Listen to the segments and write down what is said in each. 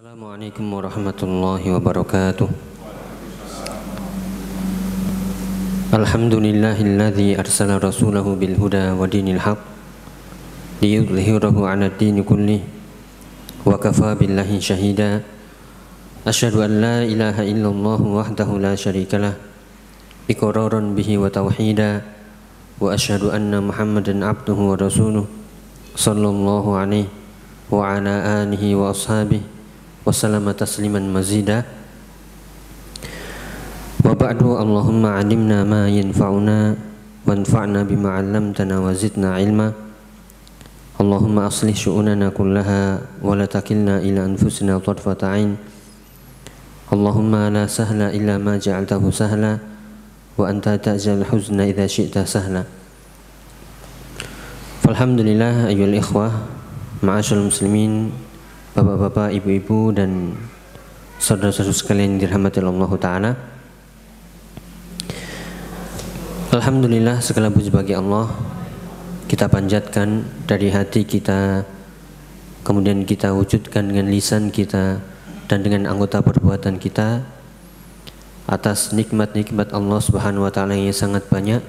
Assalamualaikum warahmatullahi wabarakatuh. Alhamdulillahilladzi arsala rasulahu bil huda wa dinil haq liyudhhirahu 'ala ad-dini kullih wa kafa billahi shahida. Asyhadu an la ilaha illallah wahdahu la syarikalah iqraran bihi wa tauhida wa asyhadu anna Muhammadan 'abduhu wa rasuluh sallallahu alaihi wa ala alihi wa ashabihi wassalama tasliman mazida. Wa ba'du, Allahumma 'allimna ma yanfa'una wanfa'na bima 'allamtana wa zidna ilma. Allahumma aslih syu'unana kullaha wa la takilna ila anfusina tarfata 'ain. Allahumma la sahla illa ma ja'altahu sahla wa anta ta'jal huzna idza syi'ta sahla. Alhamdulillah ayyuhal ikhwah, ma'asyiral muslimin, bapak-bapak, ibu-ibu, dan saudara-saudara sekalian yang dirahmati Allah Ta'ala. Alhamdulillah, segala puji bagi Allah. Kita panjatkan dari hati kita, kemudian kita wujudkan dengan lisan kita dan dengan anggota perbuatan kita atas nikmat-nikmat Allah Subhanahu wa Ta'ala yang sangat banyak,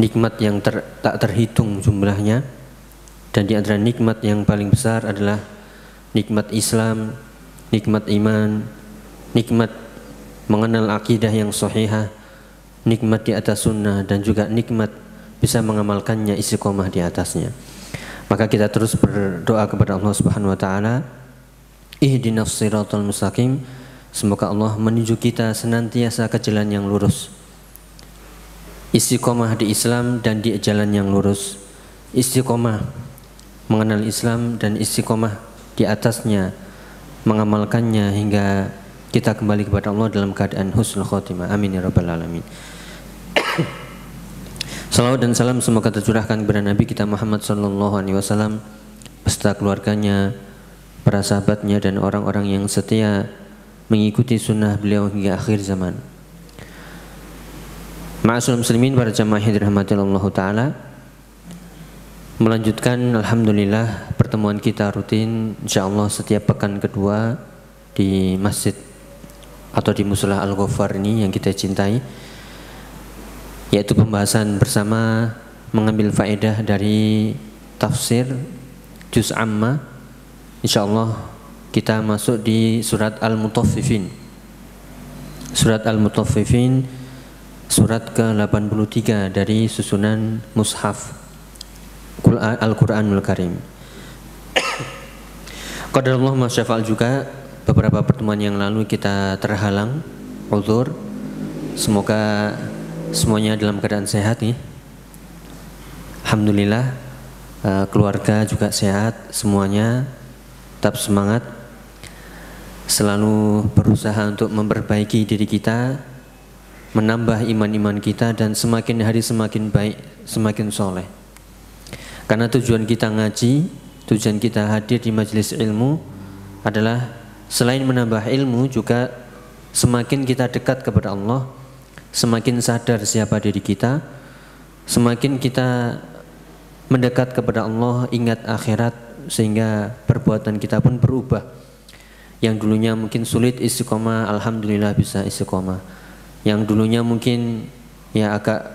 nikmat yang tak terhitung jumlahnya. Dan di antara nikmat yang paling besar adalah nikmat Islam, nikmat iman, nikmat mengenal akidah yang sahihah, nikmat di atas sunnah, dan juga nikmat bisa mengamalkannya, istiqomah di atasnya. Maka kita terus berdoa kepada Allah Subhanahu wa Ta'ala, ihdinas siratal mustaqim, semoga Allah menuju kita senantiasa ke jalan yang lurus, istiqomah di Islam dan di jalan yang lurus, istiqomah mengenal Islam dan istiqomah di atasnya, mengamalkannya hingga kita kembali kepada Allah dalam keadaan husnul khotimah. Amin ya rabbal alamin. Salawat dan salam semoga tercurahkan kepada Nabi kita Muhammad sallallahu alaihi wasallam beserta keluarganya, para sahabatnya, dan orang-orang yang setia mengikuti sunnah beliau hingga akhir zaman. Ma'asyiral muslimin, para jamaah yang dirahmati Allah Ta'ala, melanjutkan alhamdulillah pertemuan kita rutin insyaallah setiap pekan kedua di masjid atau di Musola Al-Ghaffar ini yang kita cintai, yaitu pembahasan bersama mengambil faedah dari tafsir juz amma. Insyaallah kita masuk di surat Al-Mutaffifin. Surat Al-Mutaffifin, surat ke-83 dari susunan mushaf Al-Quranul Karim. Qadarullah masyafa'al juga, beberapa pertemuan yang lalu kita terhalang uzur. Semoga semuanya dalam keadaan sehat nih. Alhamdulillah, keluarga juga sehat semuanya, tetap semangat, selalu berusaha untuk memperbaiki diri kita, menambah iman-iman kita, dan semakin hari semakin baik, semakin soleh. Karena tujuan kita ngaji, tujuan kita hadir di majelis ilmu adalah selain menambah ilmu juga semakin kita dekat kepada Allah, semakin sadar siapa diri kita, semakin kita mendekat kepada Allah, ingat akhirat, sehingga perbuatan kita pun berubah. Yang dulunya mungkin sulit istiqomah, alhamdulillah bisa istiqomah. Yang dulunya mungkin ya agak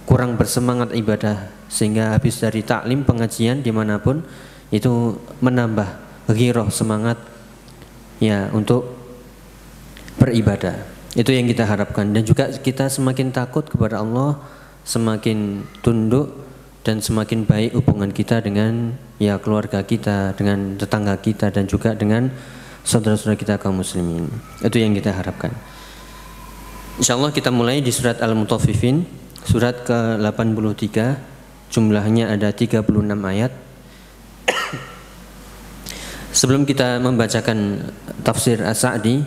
kurang bersemangat ibadah, sehingga habis dari taklim pengajian dimanapun itu menambah ghirah, semangat ya untuk beribadah. Itu yang kita harapkan. Dan juga kita semakin takut kepada Allah, semakin tunduk, dan semakin baik hubungan kita dengan ya keluarga kita, dengan tetangga kita, dan juga dengan saudara-saudara kita kaum muslimin. Itu yang kita harapkan. Insyaallah kita mulai di surat Al-Mutaffifin, surat ke-83. Jumlahnya ada 36 ayat. Sebelum kita membacakan tafsir As-Sa'di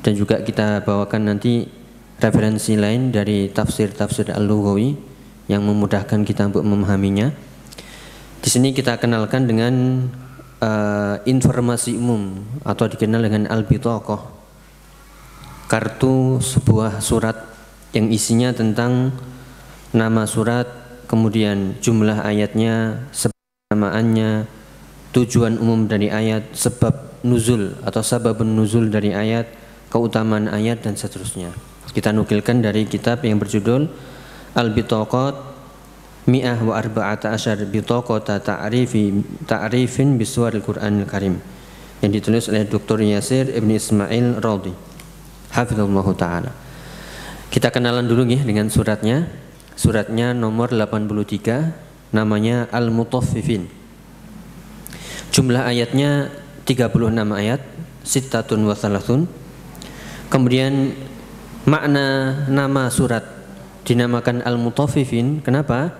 dan juga kita bawakan nanti referensi lain dari tafsir-tafsir Al-Lughawi yang memudahkan kita untuk memahaminya, di sini kita kenalkan dengan informasi umum atau dikenal dengan Al-Bitaqah, kartu sebuah surat yang isinya tentang nama surat, kemudian jumlah ayatnya, sebab namaannya, tujuan umum dari ayat, sebab nuzul atau sababun nuzul dari ayat, keutamaan ayat dan seterusnya. Kita nukilkan dari kitab yang berjudul Al-Bitaqat Mi'ah wa Arba'ata Asyar Bitaqata Ta'rifin Biswaril Qur'anil Karim, yang ditulis oleh Dr. Yasir Ibn Ismail Radhi hafizallahu ta'ala. Kita kenalan dulu ya dengan suratnya. Suratnya nomor 83, namanya Al-Mutaffifin. Jumlah ayatnya 36 ayat, sittatun wa thalathun. Kemudian makna nama surat dinamakan Al-Mutaffifin, kenapa?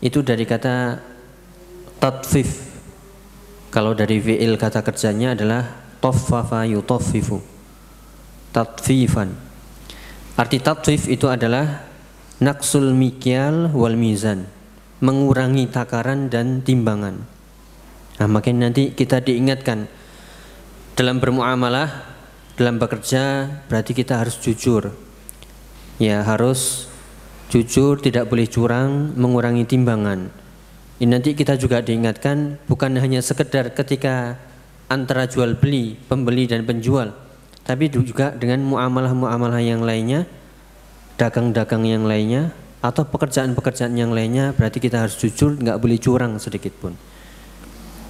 Itu dari kata tatfif. Kalau dari fi'il kata kerjanya adalah taffafa yutaffifu, tatfifan. Arti tatfif itu adalah naqsul mikyal wal mizan, mengurangi takaran dan timbangan. Nah, makin nanti kita diingatkan dalam bermuamalah, dalam bekerja, berarti kita harus jujur. Ya, harus jujur, tidak boleh curang, mengurangi timbangan. Ini nanti kita juga diingatkan bukan hanya sekedar ketika antara jual beli, pembeli dan penjual, tapi juga dengan muamalah-muamalah yang lainnya, dagang-dagang yang lainnya, atau pekerjaan-pekerjaan yang lainnya, berarti kita harus jujur, nggak boleh curang sedikit pun.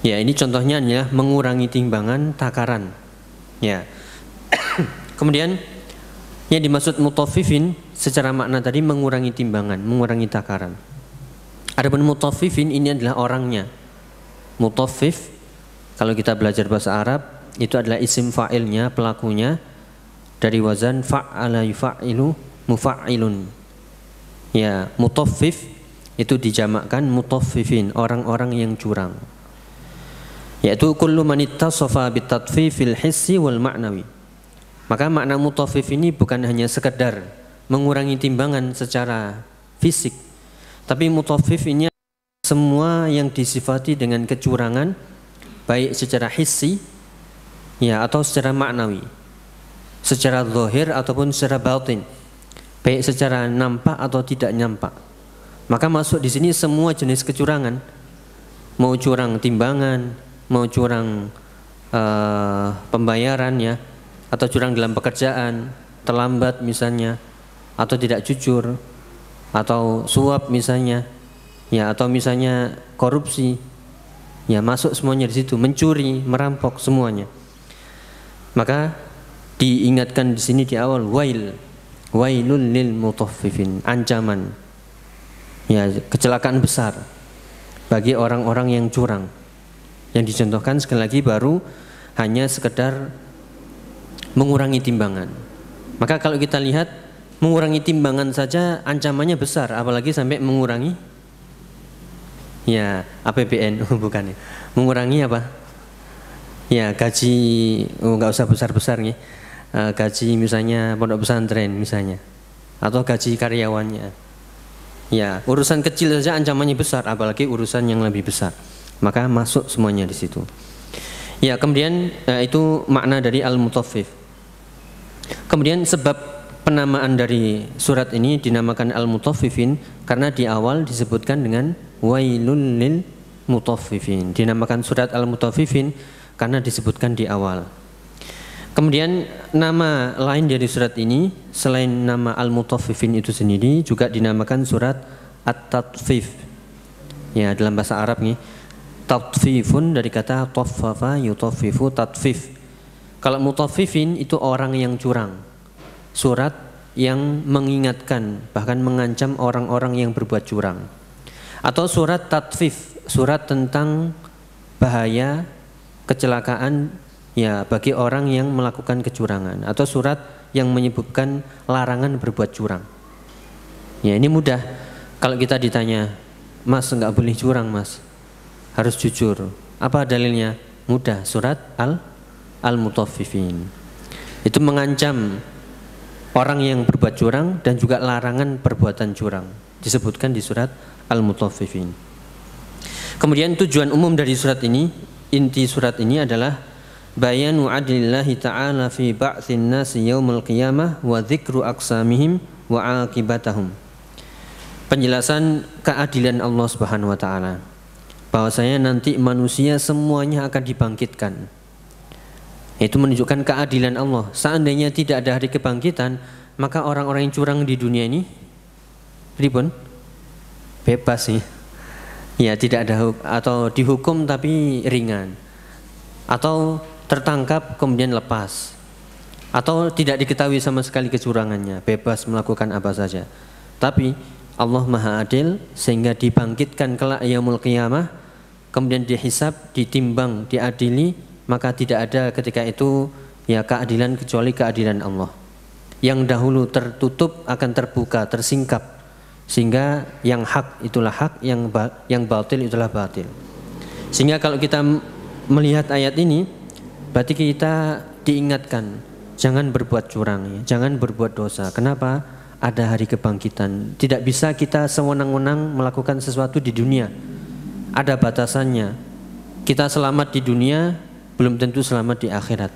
Ya, ini contohnya adalah mengurangi timbangan, takaran. Ya. Kemudian yang dimaksud mutaffifin secara makna tadi mengurangi timbangan, mengurangi takaran. Adapun mutaffifin ini adalah orangnya. Mutaffif, kalau kita belajar bahasa Arab, itu adalah isim fa'ilnya, pelakunya, dari wazan fa'ala yufa'ilu mufa'ilun. Ya, mutaffif itu dijamakkan mutaffifin, orang-orang yang curang. Yaitu kullu man ittasafa bitatfifil hissi wal ma'nawi. Maka makna mutaffif ini bukan hanya sekedar mengurangi timbangan secara fisik, tapi mutaffif ini semua yang disifati dengan kecurangan, baik secara hissi ya atau secara maknawi, secara zahir ataupun secara batin, baik secara nampak atau tidak nampak. Maka masuk di sini semua jenis kecurangan, mau curang timbangan, mau curang pembayaran ya, atau curang dalam pekerjaan, terlambat misalnya, atau tidak jujur, atau suap misalnya, ya, atau misalnya korupsi, ya, masuk semuanya di situ, mencuri, merampok semuanya. Maka diingatkan di sini di awal wailul lil mutaffifin, ancaman, ya, kecelakaan besar bagi orang-orang yang curang. Yang dicontohkan sekali lagi baru hanya sekedar mengurangi timbangan. Maka kalau kita lihat mengurangi timbangan saja ancamannya besar, apalagi sampai mengurangi ya APBN, bukan ya. Mengurangi apa? Ya gaji, nggak usah besar-besar nih. Gaji misalnya pondok pesantren misalnya, atau gaji karyawannya. Ya, urusan kecil saja ancamannya besar, apalagi urusan yang lebih besar. Maka masuk semuanya di situ. Ya, kemudian itu makna dari al-mutaffif. Kemudian sebab penamaan dari surat ini dinamakan al-mutaffifin karena di awal disebutkan dengan wailul lil mutaffifin. Dinamakan surat al-mutaffifin karena disebutkan di awal. Kemudian nama lain dari surat ini selain nama al-mutaffifin itu sendiri juga dinamakan surat at-tatfif. Ya, dalam bahasa Arab nih, tatfifun dari kata taffafa yutaffifu, tatfif. Kalau mutaffifin itu orang yang curang, surat yang mengingatkan bahkan mengancam orang-orang yang berbuat curang. Atau surat tatfif, surat tentang bahaya kecelakaan ya bagi orang yang melakukan kecurangan, atau surat yang menyebutkan larangan berbuat curang. Ya, ini mudah. Kalau kita ditanya, "Mas, enggak boleh curang, Mas. Harus jujur." Apa dalilnya? Mudah, surat al-mutaffifin. Itu mengancam orang yang berbuat curang dan juga larangan perbuatan curang. Disebutkan di surat al-mutaffifin. Kemudian tujuan umum dari surat ini, inti surat ini adalah bayanu adlillahi ta'ala fi ba'tsin nasi yaumil qiyamah wa dzikru aqsamihim wa aqibatahum. Penjelasan keadilan Allah Subhanahu wa taala. Bahwasanya nanti manusia semuanya akan dibangkitkan. Itu menunjukkan keadilan Allah. Seandainya tidak ada hari kebangkitan, maka orang-orang yang curang di dunia ini ribun bebas ya. Ya, tidak ada atau dihukum tapi ringan. Atau tertangkap kemudian lepas. Atau tidak diketahui sama sekali kecurangannya, bebas melakukan apa saja. Tapi Allah Maha Adil sehingga dibangkitkan kelak yaumul qiyamah, kemudian dihisab, ditimbang, diadili, maka tidak ada ketika itu ya keadilan kecuali keadilan Allah. Yang dahulu tertutup akan terbuka, tersingkap. Sehingga yang hak itulah hak, yang batil itulah batil. Sehingga kalau kita melihat ayat ini, berarti kita diingatkan jangan berbuat curang, ya. Jangan berbuat dosa. Kenapa? Ada hari kebangkitan. Tidak bisa kita sewenang-wenang melakukan sesuatu di dunia. Ada batasannya. Kita selamat di dunia belum tentu selamat di akhirat.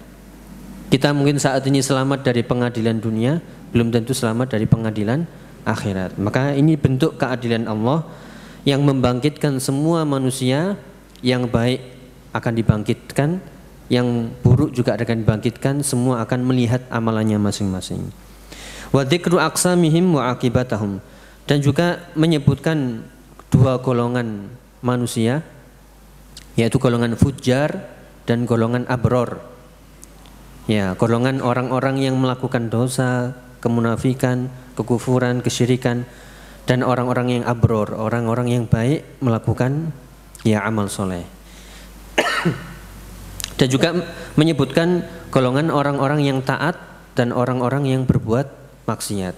Kita mungkin saat ini selamat dari pengadilan dunia, belum tentu selamat dari pengadilan akhirat. Maka ini bentuk keadilan Allah yang membangkitkan semua manusia. Yang baik akan dibangkitkan, yang buruk juga akan dibangkitkan. Semua akan melihat amalannya masing-masing. Wa dzikru aqsamihim wa aqibatahum, dan juga menyebutkan dua golongan manusia, yaitu golongan fujjar dan golongan abror. Ya, golongan orang-orang yang melakukan dosa, kemunafikan, kekufuran, kesyirikan, dan orang-orang yang abror, orang-orang yang baik melakukan ya amal soleh. Dan juga menyebutkan golongan orang-orang yang taat dan orang-orang yang berbuat maksiat.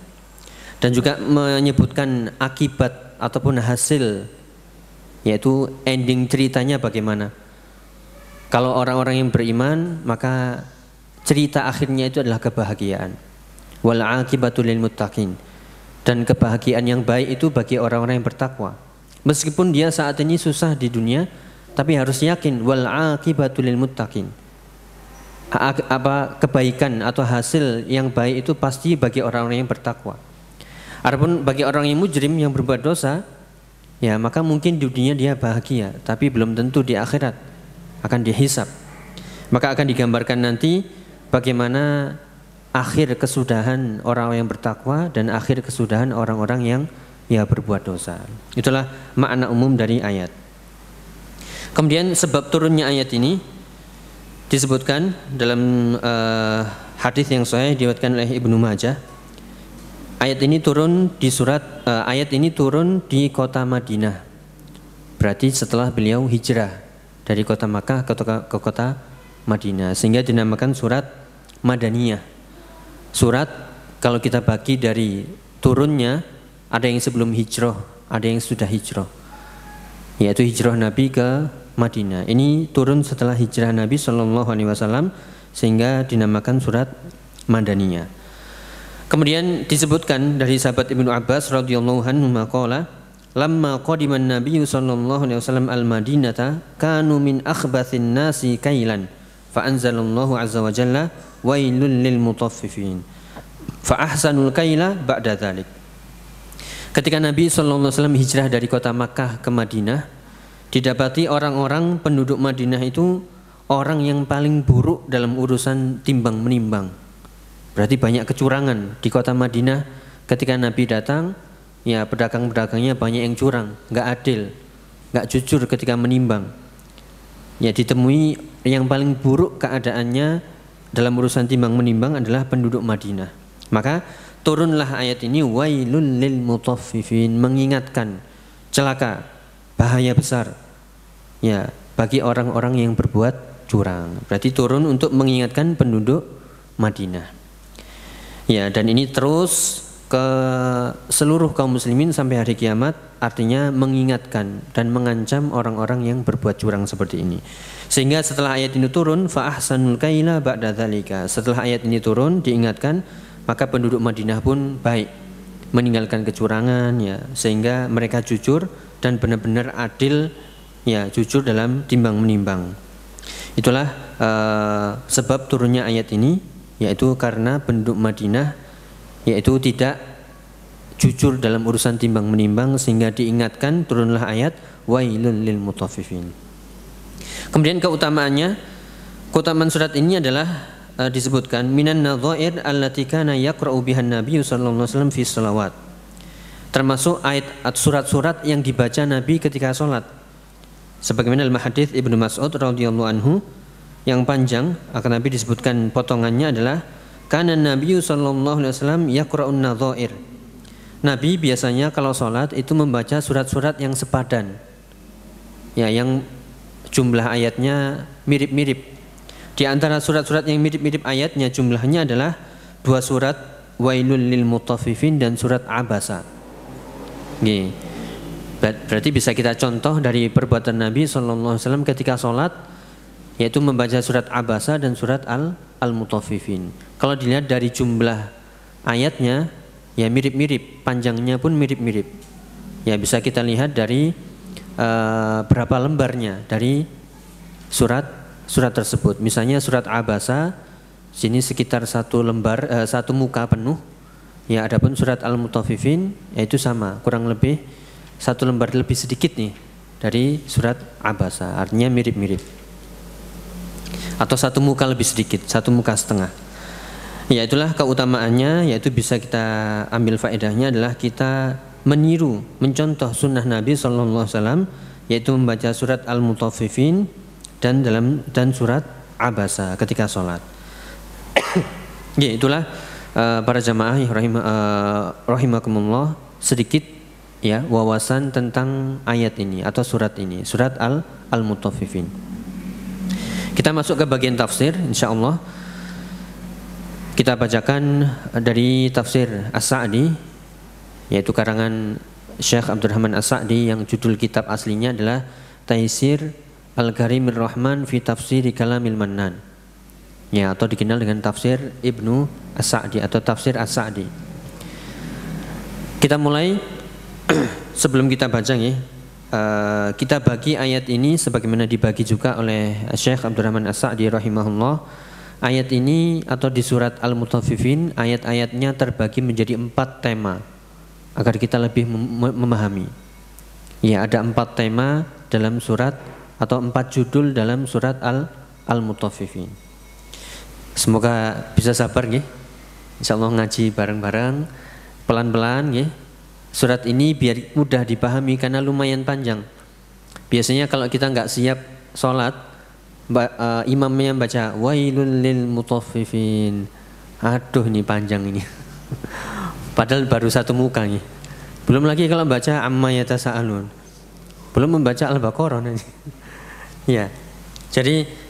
Dan juga menyebutkan akibat ataupun hasil, yaitu ending ceritanya bagaimana. Kalau orang-orang yang beriman, maka cerita akhirnya itu adalah kebahagiaan. Wal aqibatu lil muttaqin, dan kebahagiaan yang baik itu bagi orang-orang yang bertakwa. Meskipun dia saat ini susah di dunia, tapi harus yakin wal aqibatu lil muttaqin. Kebaikan atau hasil yang baik itu pasti bagi orang-orang yang bertakwa. Adapun bagi orang yang mujrim, yang berbuat dosa, ya maka mungkin di dunia dia bahagia, tapi belum tentu di akhirat akan dihisab. Maka akan digambarkan nanti bagaimana akhir kesudahan orang yang bertakwa dan akhir kesudahan orang-orang yang ya berbuat dosa. Itulah makna umum dari ayat. Kemudian sebab turunnya ayat ini disebutkan dalam hadis yang sahih diriwayatkan oleh Ibnu Majah. Ayat ini turun di kota Madinah. Berarti setelah beliau hijrah dari kota Makkah ke kota Madinah, sehingga dinamakan surat Madaniyah. Surat kalau kita bagi dari turunnya, ada yang sebelum hijrah, ada yang sudah hijrah, yaitu hijrah Nabi ke Madinah. Ini turun setelah hijrah Nabi SAW, sehingga dinamakan surat Madaniyah. Kemudian disebutkan dari sahabat Ibnu Abbas radhiyallahu anhu maqala, lamma qadiman Nabi sallallahu alaihi wasallam al-Madinata kanu min akhbathin nasi kailan fa anzalallahu azza wa jalla wailul lil mutaffifin fa ahsanul kaila ba'da dzalik. Ketika Nabi sallallahu alaihi wasallam hijrah dari kota Makkah ke Madinah, didapati orang-orang penduduk Madinah itu orang yang paling buruk dalam urusan timbang menimbang. Berarti banyak kecurangan di kota Madinah. Ketika Nabi datang, ya pedagang-pedagangnya banyak yang curang, nggak adil, nggak jujur ketika menimbang. Ya ditemui yang paling buruk keadaannya dalam urusan timbang menimbang adalah penduduk Madinah. Maka turunlah ayat ini wailul lil mutaffifin, mengingatkan celaka, bahaya besar ya bagi orang-orang yang berbuat curang. Berarti turun untuk mengingatkan penduduk Madinah. Ya, dan ini terus ke seluruh kaum muslimin sampai hari kiamat, artinya mengingatkan dan mengancam orang-orang yang berbuat curang seperti ini. Sehingga setelah ayat ini turun, fa ahsanul kaila ba'da dzalika. Setelah ayat ini turun diingatkan, maka penduduk Madinah pun baik, meninggalkan kecurangan ya, sehingga mereka jujur dan benar-benar adil ya, jujur dalam timbang menimbang. Itulah sebab turunnya ayat ini, yaitu karena penduduk Madinah yaitu tidak jujur dalam urusan timbang menimbang, sehingga diingatkan turunlah ayat wailul lil mutaffifin. Kemudian keutamaannya, Keutamaan surat ini adalah disebutkan minan nadhair allati kana yaqra'u bihan Nabi sallallahu alaihi wasallam fi shalawat. Termasuk ayat surat-surat yang dibaca Nabi ketika sholat. Sebagaimana dalam hadis Ibnu Mas'ud radhiyallahu anhu yang panjang, akan Nabi disebutkan potongannya adalah kana Nabi sallallahu alaihi wasallam yaqra'un nadhair. Nabi biasanya kalau sholat itu membaca surat-surat yang sepadan. Ya, yang jumlah ayatnya mirip-mirip. Di antara surat-surat yang mirip-mirip ayatnya jumlahnya adalah 2 surat Wailul lil Mutaffifin dan surat Abasa. Gini. Berarti bisa kita contoh dari perbuatan Nabi SAW ketika sholat, yaitu membaca surat Abasa dan surat Al-Mutaffifin. Kalau dilihat dari jumlah ayatnya, ya mirip-mirip, panjangnya pun mirip-mirip. Ya bisa kita lihat dari berapa lembarnya dari surat tersebut. Misalnya surat Abasa, sini sekitar 1 lembar, 1 muka penuh. Ya, adapun surat Al-Mutaffifin yaitu sama, kurang lebih 1 lembar lebih sedikit nih dari surat Abasa, artinya mirip-mirip. Atau 1 muka lebih sedikit, 1 muka setengah. Ya, itulah keutamaannya, yaitu bisa kita ambil faedahnya adalah kita meniru, mencontoh sunnah Nabi SAW, yaitu membaca surat Al-Mutaffifin dan surat Abasa ketika sholat. Ya, itulah para jamaah rahimakumullah sedikit ya wawasan tentang ayat ini atau surat ini, surat Al-Mutaffifin. Kita masuk ke bagian tafsir, insyaallah. Kita bacakan dari tafsir As-Sa'di, yaitu karangan Syekh Abdurrahman As-Sa'di yang judul kitab aslinya adalah Taisir Al-Karimir Rahman fi Tafsiri Kalamil Mannan. Ya, atau dikenal dengan tafsir Ibnu As-Sa'di atau tafsir As-Sa'di. Kita mulai. Sebelum kita baca ya, kita bagi ayat ini sebagaimana dibagi juga oleh Syekh Abdurrahman As-Sa'di rahimahullah. Ayat ini atau di surat Al-Mutaffifin, ayat-ayatnya terbagi menjadi 4 tema agar kita lebih memahami. Ya, ada 4 tema dalam surat atau 4 judul dalam surat Al-Mutaffifin. Semoga bisa sabar nggih. Insyaallah ngaji bareng-bareng pelan-pelan nggih. Surat ini biar mudah dipahami karena lumayan panjang. Biasanya kalau kita nggak siap sholat, imamnya baca Wailul lil Mutaffifin. Aduh, ini panjang ini. Padahal baru 1 muka nih. Belum lagi kalau baca Amma Yatasa'alun. Belum membaca Al-Baqarah nanti. Ya. Jadi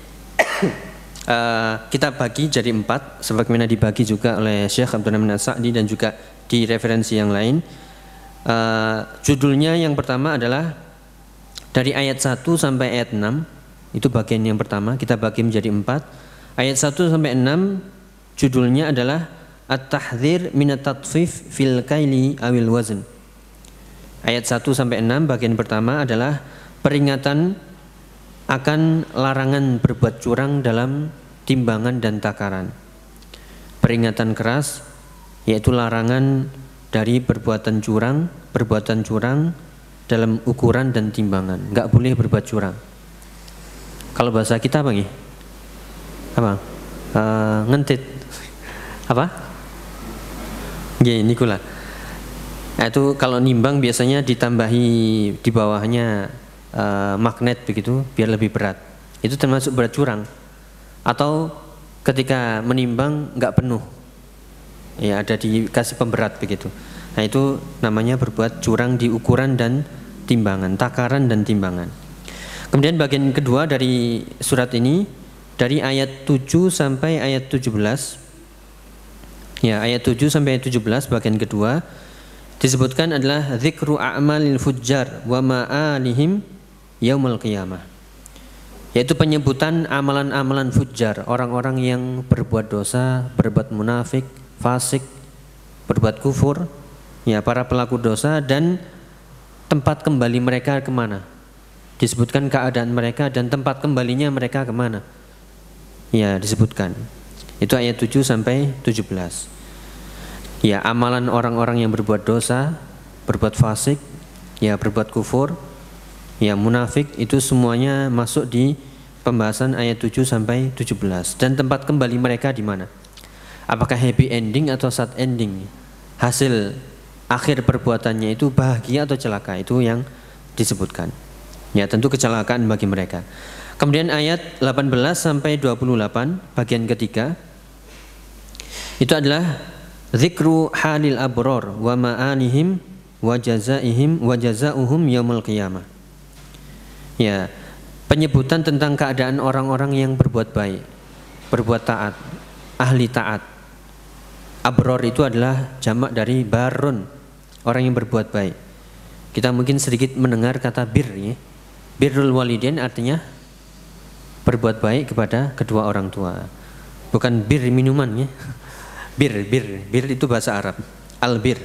kita bagi jadi 4 sebagaimana dibagi juga oleh Syekh Abdurrahman As-Sa'di dan juga di referensi yang lain. Judulnya yang pertama adalah dari ayat 1 sampai ayat 6. Itu bagian yang pertama, kita bagi menjadi 4. Ayat 1 sampai 6 judulnya adalah At-Tahdhir minat tatfif fil kaili awil wazn. Ayat 1 sampai 6 bagian pertama adalah peringatan akan larangan berbuat curang dalam timbangan dan takaran. Peringatan keras yaitu larangan dari perbuatan curang dalam ukuran dan timbangan. Enggak boleh berbuat curang. Kalau bahasa kita apa nih? Apa? Ngentit. Apa? Ini kula. Itu kalau nimbang biasanya ditambahi di bawahnya magnet begitu biar lebih berat. Itu termasuk berat curang. Atau ketika menimbang enggak penuh. Ya, ada dikasih pemberat begitu. Nah, itu namanya berbuat curang di ukuran dan timbangan, takaran dan timbangan. Kemudian bagian kedua dari surat ini dari ayat 7 sampai ayat 17. Ya, ayat 7 sampai ayat 17 bagian kedua disebutkan adalah dzikru a'malil fujjar wa ma'alihim yaumul qiyamah. Yaitu penyebutan amalan-amalan fujjar, orang-orang yang berbuat dosa, berbuat munafik, fasik, berbuat kufur, ya para pelaku dosa dan tempat kembali mereka kemana. Disebutkan keadaan mereka dan tempat kembalinya mereka kemana. Ya disebutkan. Itu ayat 7 sampai 17. Ya amalan orang-orang yang berbuat dosa, berbuat fasik, ya berbuat kufur, ya munafik itu semuanya masuk di pembahasan ayat 7 sampai 17. Dan tempat kembali mereka di mana? Apakah happy ending atau sad ending? Hasil akhir perbuatannya itu bahagia atau celaka? Itu yang disebutkan. Ya, tentu kecelakaan bagi mereka. Kemudian ayat 18 sampai 28 bagian ketiga itu adalah zikru halil abror wa ma'anihim wa jazaihim wa jazauhum yaumul qiyamah. Ya, penyebutan tentang keadaan orang-orang yang berbuat baik, berbuat taat, ahli taat. Abror itu adalah jamak dari barun, orang yang berbuat baik. Kita mungkin sedikit mendengar kata bir, ya. Birrul walidain artinya berbuat baik kepada kedua orang tua. Bukan bir minuman, ya. Bir itu bahasa Arab. Al-bir.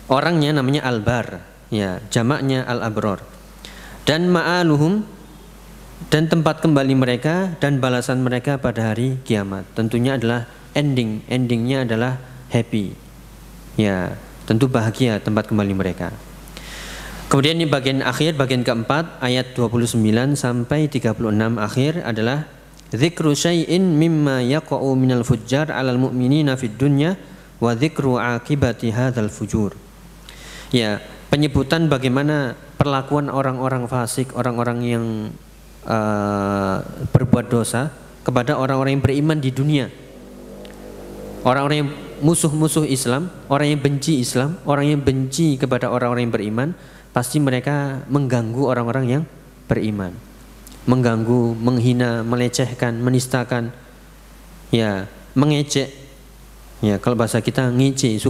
Orangnya namanya al-bar, ya, jamaknya al-abror. Dan ma'aluhum, dan tempat kembali mereka dan balasan mereka pada hari kiamat tentunya adalah endingnya adalah happy, ya, tentu bahagia tempat kembali mereka. Kemudian di bagian akhir, bagian keempat, ayat 29 sampai 36 akhir adalah dzikru syai'in mimma yaqa'u minal fujjar 'alal mu'minina fid dunya wa dzikru 'aqibati hadzal fujur. Ya, penyebutan bagaimana perlakuan orang-orang fasik, orang-orang yang berbuat dosa kepada orang-orang yang beriman di dunia. Orang-orang yang musuh-musuh Islam, orang yang benci Islam, orang yang benci kepada orang-orang yang beriman, pasti mereka mengganggu orang-orang yang beriman. Mengganggu, menghina, melecehkan, menistakan, ya, mengejek. Ya, kalau bahasa kita ngece,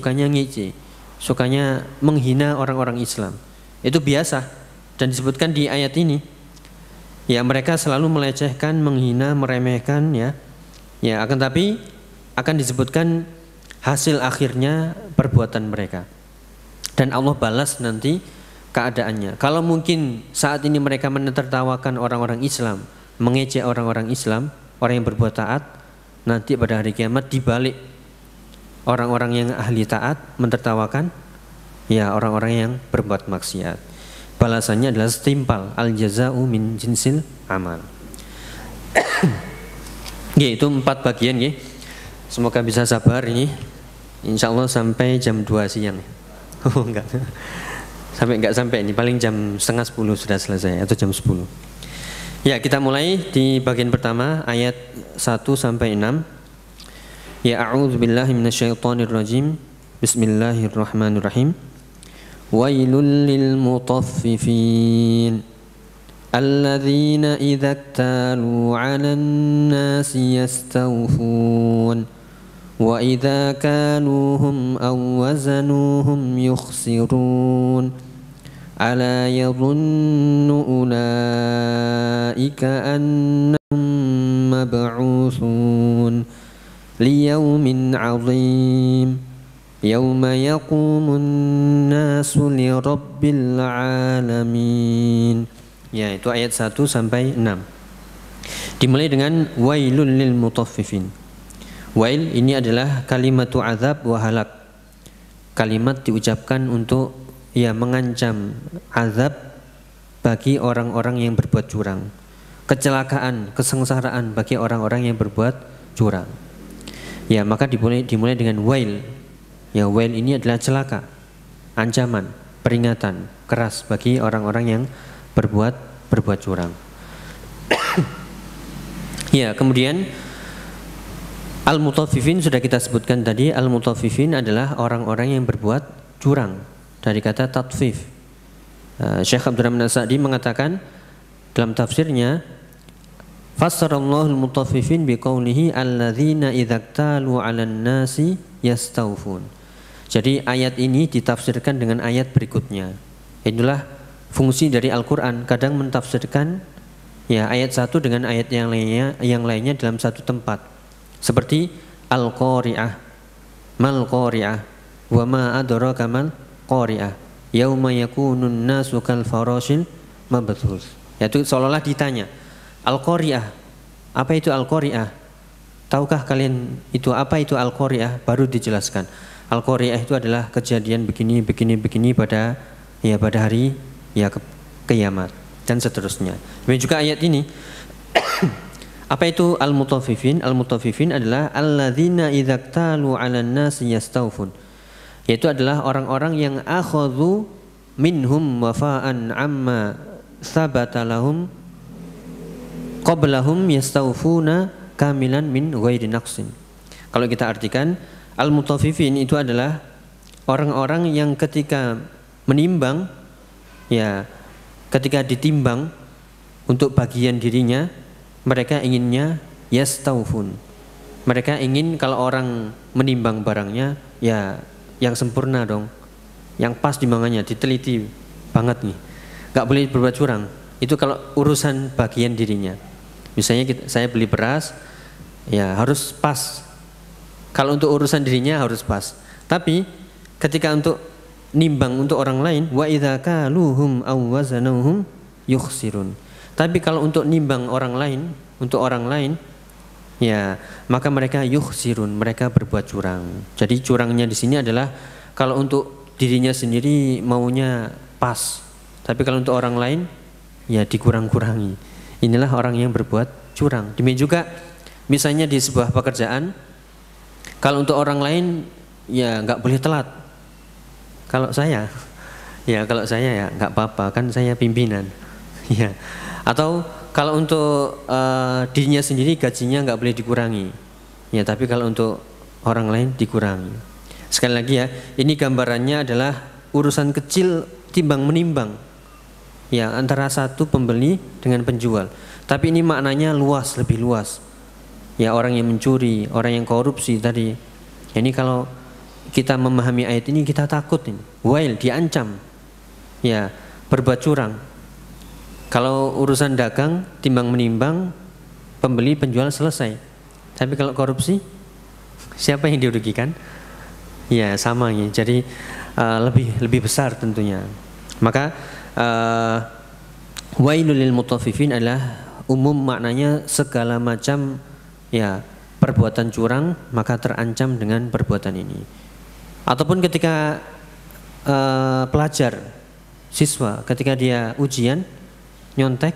sukanya menghina orang-orang Islam. Itu biasa dan disebutkan di ayat ini. Ya, mereka selalu melecehkan, menghina, meremehkan, ya. Ya, akan tapi akan disebutkan hasil akhirnya perbuatan mereka. Dan Allah balas nanti keadaannya. Kalau mungkin saat ini mereka menertawakan orang-orang Islam, mengejek orang-orang Islam, orang yang berbuat taat, nanti pada hari kiamat dibalik orang-orang yang ahli taat menertawakan, ya, orang-orang yang berbuat maksiat. Balasannya adalah setimpal, al-jaza'u min jinsil amal. Ya, itu 4 bagian, ya. Semoga bisa sabar ini. Insya Allah sampai jam 2 siang. Oh, enggak. Enggak sampai ini, paling jam setengah 10 sudah selesai atau jam 10. Ya, kita mulai di bagian pertama ayat 1 sampai 6. Ya, a'udzubillahi minasyaitonirrajim. Bismillahirrahmanirrahim. Wailul lil mutaffifin alladzina idza iktalu 'alan nasi yastawfun wa idza kaluhum aw wazanuhum yukhsirun ala yadhunnu ulaika annahum mab'utsun liyaumin 'adzim yauma yaqumun nasu li rabbil alamin. Ya, itu ayat 1 sampai 6. Dimulai dengan wailul lil mutaffifin. Wail ini adalah kalimatu azab wa halak. Kalimat diucapkan untuk, ya, mengancam azab bagi orang-orang yang berbuat curang. Kecelakaan, kesengsaraan bagi orang-orang yang berbuat curang. Ya, maka dimulai dengan wail. Ya, wail ini adalah celaka, ancaman, peringatan keras bagi orang-orang yang berbuat curang. Ya, kemudian al-mutaffifin sudah kita sebutkan tadi. Al-mutaffifin adalah orang-orang yang berbuat curang, dari kata tatfif. Syekh Abdurrahman As-Sa'di mengatakan dalam tafsirnya, fassarallahu al-mutaffifin biqaulihi alladzina idza iktalu 'alan nasi yastawfun. Jadi ayat ini ditafsirkan dengan ayat berikutnya. Itulah fungsi dari Al-Quran, kadang mentafsirkan, ya, ayat satu dengan ayat yang lainnya dalam satu tempat. Seperti Al-Qari'ah, mal Qari'ah, wa ma adraka mal Qari'ah, yauma yakunun nasu kal farashil mabthus. Yaitu seolah-olah ditanya, Al-Qari'ah, apa itu Al-Qari'ah? Tahukah kalian itu apa itu Al-Qari'ah? Baru dijelaskan. Al-Qari'ah itu adalah kejadian begini pada hari, ya, kiamat dan seterusnya. Demikian juga ayat ini Apa itu al-mutaffifin? Al-mutaffifin adalah alladzina idza iktalu 'alan nasi yastawfun. Yaitu adalah orang-orang yang akhadhu minhum wafa'an amma sabata lahum qablahum yastawfuna kamilan min ghairi naqsin. Kalau kita artikan, al-mutaffifin itu adalah orang-orang yang ketika menimbang, ya ketika ditimbang untuk bagian dirinya, mereka inginnya yastawfun. Mereka ingin kalau orang menimbang barangnya, ya yang sempurna dong, yang pas timbangannya, diteliti banget nih, nggak boleh berbuat curang. Itu kalau urusan bagian dirinya. Misalnya saya beli beras, ya harus pas. Kalau untuk urusan dirinya harus pas. Tapi ketika untuk nimbang untuk orang lain, wa idza kaluhum aw wazanuhum yukhsirun. Tapi kalau untuk nimbang orang lain, untuk orang lain, ya maka mereka yukhsirun, mereka berbuat curang. Jadi curangnya di sini adalah kalau untuk dirinya sendiri maunya pas, tapi kalau untuk orang lain, ya dikurang-kurangi. Inilah orang yang berbuat curang. Demikian juga misalnya di sebuah pekerjaan, kalau untuk orang lain ya nggak boleh telat. Kalau saya ya nggak apa-apa, kan saya pimpinan. Ya. Atau kalau untuk dirinya sendiri gajinya nggak boleh dikurangi. Ya, tapi kalau untuk orang lain dikurangi. Sekali lagi ya, ini gambarannya adalah urusan kecil timbang menimbang. Ya, antara satu pembeli dengan penjual. Tapi ini maknanya luas, lebih luas. Ya, orang yang mencuri, orang yang korupsi tadi. Ya, ini kalau kita memahami ayat ini kita takut ini. Wail, diancam. Ya, berbuat curang. Kalau urusan dagang, timbang menimbang, pembeli penjual selesai. Tapi kalau korupsi, siapa yang dirugikan? Ya sama ya. Jadi lebih besar tentunya. Maka wailul lil mutaffifin adalah umum maknanya segala macam ya perbuatan curang maka terancam dengan perbuatan ini. Ataupun ketika pelajar, siswa ketika dia ujian nyontek,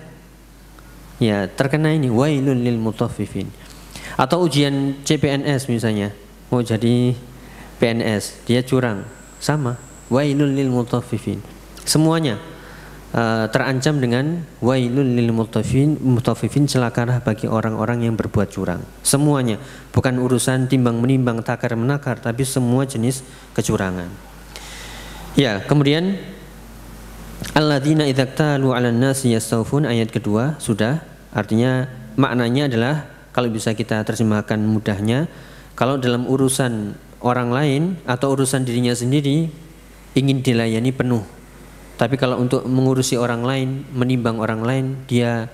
ya terkena ini wailul lil mutaffifin. Atau ujian CPNS misalnya, mau jadi PNS, dia curang, sama wailul lil mutaffifin. Semuanya terancam dengan wailul lil mutaffifin, celakalah bagi orang-orang yang berbuat curang. Semuanya, bukan urusan timbang menimbang, takar menakar, tapi semua jenis kecurangan. Ya, kemudian alladzina idza iktalu 'alan nasi yastawfun, ayat kedua sudah, artinya maknanya adalah kalau bisa kita terjemahkan mudahnya, kalau dalam urusan orang lain atau urusan dirinya sendiri ingin dilayani penuh. Tapi kalau untuk mengurusi orang lain, menimbang orang lain, dia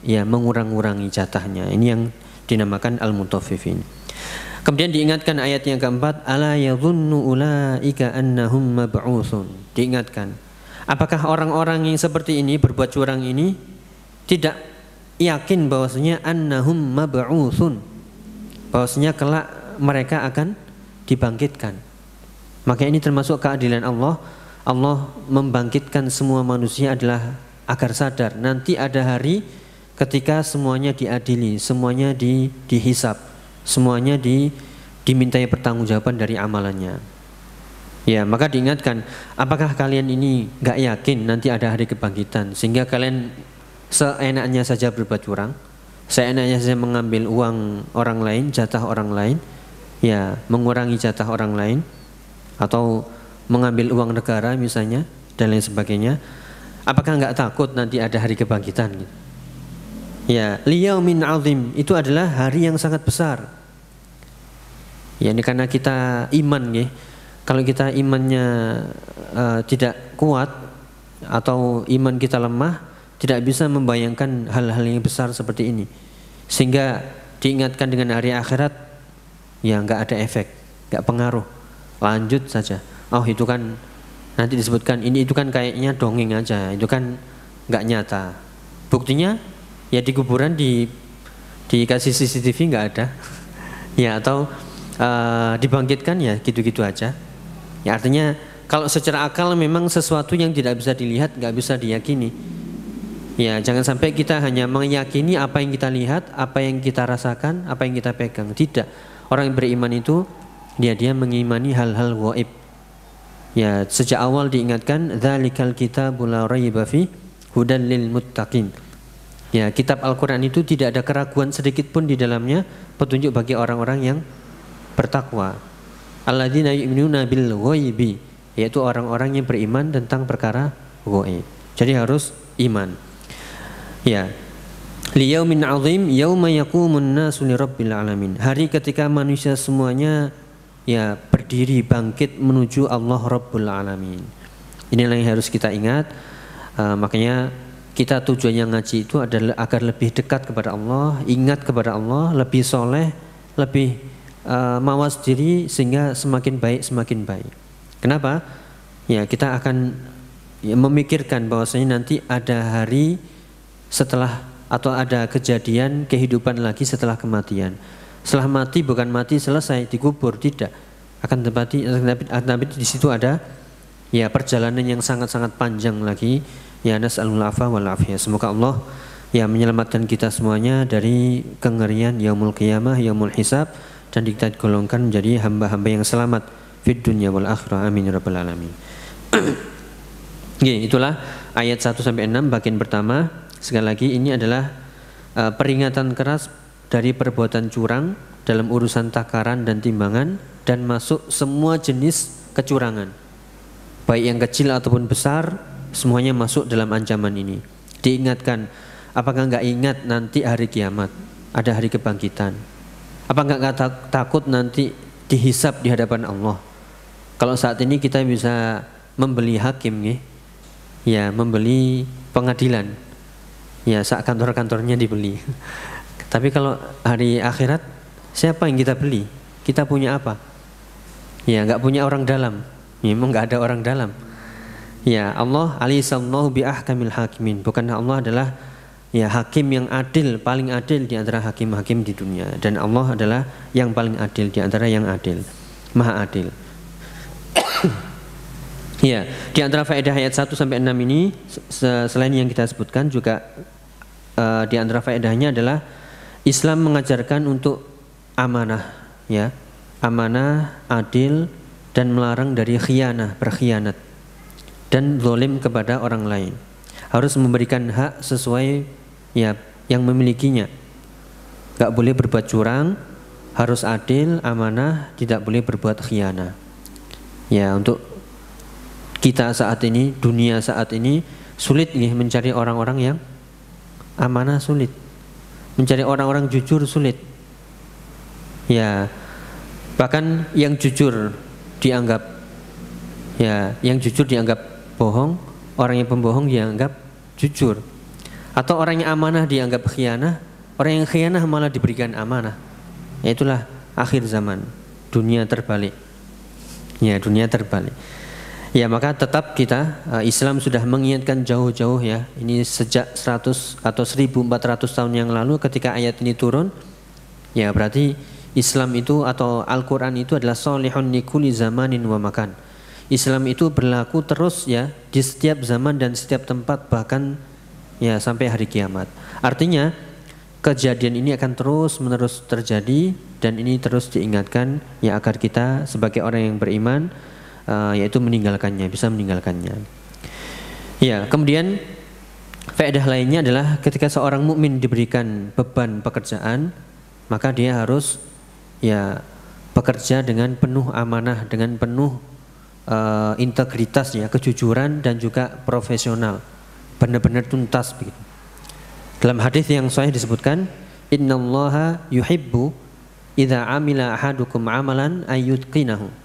ya mengurang-urangi jatahnya. Ini yang dinamakan al-mutaffifin. Kemudian diingatkan ayat yang keempat, ala yadhunnu ulaika annahum mab'utsun. Diingatkan, apakah orang-orang yang seperti ini berbuat curang ini tidak yakin bahwasanya annahum mab'utsun, bahwasanya kelak mereka akan dibangkitkan. Maka ini termasuk keadilan Allah. Allah membangkitkan semua manusia adalah agar sadar nanti ada hari ketika semuanya diadili, semuanya dihisab, semuanya dimintai pertanggungjawaban dari amalannya. Ya, maka diingatkan, apakah kalian ini gak yakin nanti ada hari kebangkitan sehingga kalian seenaknya saja berbuat curang, seenaknya saja mengambil uang orang lain, jatah orang lain, ya mengurangi jatah orang lain, atau mengambil uang negara misalnya dan lain sebagainya. Apakah nggak takut nanti ada hari kebangkitan? Ya, liyaumin azim, itu adalah hari yang sangat besar. Ya, ini karena kita iman ya. Kalau kita imannya tidak kuat atau iman kita lemah, tidak bisa membayangkan hal-hal yang besar seperti ini. Sehingga diingatkan dengan hari akhirat, ya nggak ada efek, nggak pengaruh, lanjut saja. Oh itu kan nanti disebutkan ini, itu kan kayaknya dongeng aja, itu kan nggak nyata. Buktinya ya di kuburan dikasih CCTV nggak ada, ya atau dibangkitkan ya gitu-gitu aja. Ya artinya kalau secara akal memang sesuatu yang tidak bisa dilihat, nggak bisa diyakini. Ya, jangan sampai kita hanya meyakini apa yang kita lihat, apa yang kita rasakan, apa yang kita pegang. Tidak. Orang yang beriman itu dia mengimani hal-hal gaib. Ya, sejak awal diingatkan dzalikal kitabul la raiba fi hudal lil muttaqin. Ya, kitab Al-Qur'an itu tidak ada keraguan sedikit pun di dalamnya, petunjuk bagi orang-orang yang bertakwa. Alladzina yu'minuna bil ghaibi, yaitu orang-orang yang beriman tentang perkara gaib. Jadi harus iman. Ya, liyaumin azim yauma yaqumun nasu lirabbil alamin. Hari ketika manusia semuanya ya berdiri bangkit menuju Allah Rabbul Alamin. Inilah yang harus kita ingat. Makanya kita tujuannya ngaji itu adalah agar lebih dekat kepada Allah, ingat kepada Allah, lebih soleh, lebih mawas diri sehingga semakin baik. Kenapa? Ya, kita akan memikirkan bahwasanya nanti ada hari setelah atau ada kejadian kehidupan lagi setelah kematian. Setelah mati bukan mati selesai dikubur, tidak. Tapi di situ ada ya perjalanan yang sangat-sangat panjang lagi. Ya, nas'alul afa wal afiyah. Semoga Allah ya menyelamatkan kita semuanya dari kengerian yaumul qiyamah, yaumul hisab, dan kita golongkan menjadi hamba-hamba yang selamat fid dunya wal akhirah. Amin ya rabbal alamin. Itulah ayat 1 sampai 6 bagian pertama. Sekali lagi ini adalah peringatan keras dari perbuatan curang dalam urusan takaran dan timbangan, dan masuk semua jenis kecurangan, baik yang kecil ataupun besar, semuanya masuk dalam ancaman ini. Diingatkan, apakah enggak ingat nanti hari kiamat, ada hari kebangkitan? Apa enggak takut nanti dihisab di hadapan Allah? Kalau saat ini kita bisa membeli hakim, ya membeli pengadilan. Ya, saat kantor-kantornya dibeli. Tapi kalau hari akhirat, siapa yang kita beli? Kita punya apa? Ya, enggak punya orang dalam. Memang enggak ada orang dalam. Ya, Allah alisallahu bi ahkamil hakimin. Bukankah Allah adalah ya hakim yang adil, paling adil di antara hakim-hakim di dunia, dan Allah adalah yang paling adil di antara yang adil, Maha adil. Ya, di antara faedah ayat 1 sampai 6 ini selain yang kita sebutkan juga di antara faedahnya adalah Islam mengajarkan untuk amanah, ya, amanah, adil, dan melarang dari khianah, berkhianat, dan zalim kepada orang lain. Harus memberikan hak sesuai ya yang memilikinya. Gak boleh berbuat curang, harus adil, amanah, tidak boleh berbuat khianah. Ya, untuk kita saat ini, dunia saat ini sulit nih mencari orang-orang yang amanah, sulit. Mencari orang-orang jujur sulit. Ya, bahkan yang jujur dianggap yang jujur dianggap bohong, orang yang pembohong dianggap jujur. Atau orang yang amanah dianggap khianah, orang yang khianah malah diberikan amanah. Ya, itulah akhir zaman. Dunia terbalik. Ya, dunia terbalik. Ya, maka tetap kita Islam sudah mengingatkan jauh-jauh ya. Ini sejak 100 atau 1400 tahun yang lalu ketika ayat ini turun. Ya, berarti Islam itu atau Al-Qur'an itu adalah sholihun likuli zamanin wa makan. Islam itu berlaku terus ya di setiap zaman dan setiap tempat, bahkan ya sampai hari kiamat. Artinya kejadian ini akan terus-menerus terjadi, dan ini terus diingatkan ya agar kita sebagai orang yang beriman yaitu meninggalkannya, bisa meninggalkannya. Ya, kemudian faedah lainnya adalah ketika seorang mukmin diberikan beban pekerjaan, maka dia harus ya bekerja dengan penuh amanah, dengan penuh integritas ya, kejujuran dan juga profesional, benar-benar tuntas begitu. Dalam hadis yang sahih disebutkan, innallaha yuhibbu idza amila ahadukum amalan ayyutqinahu.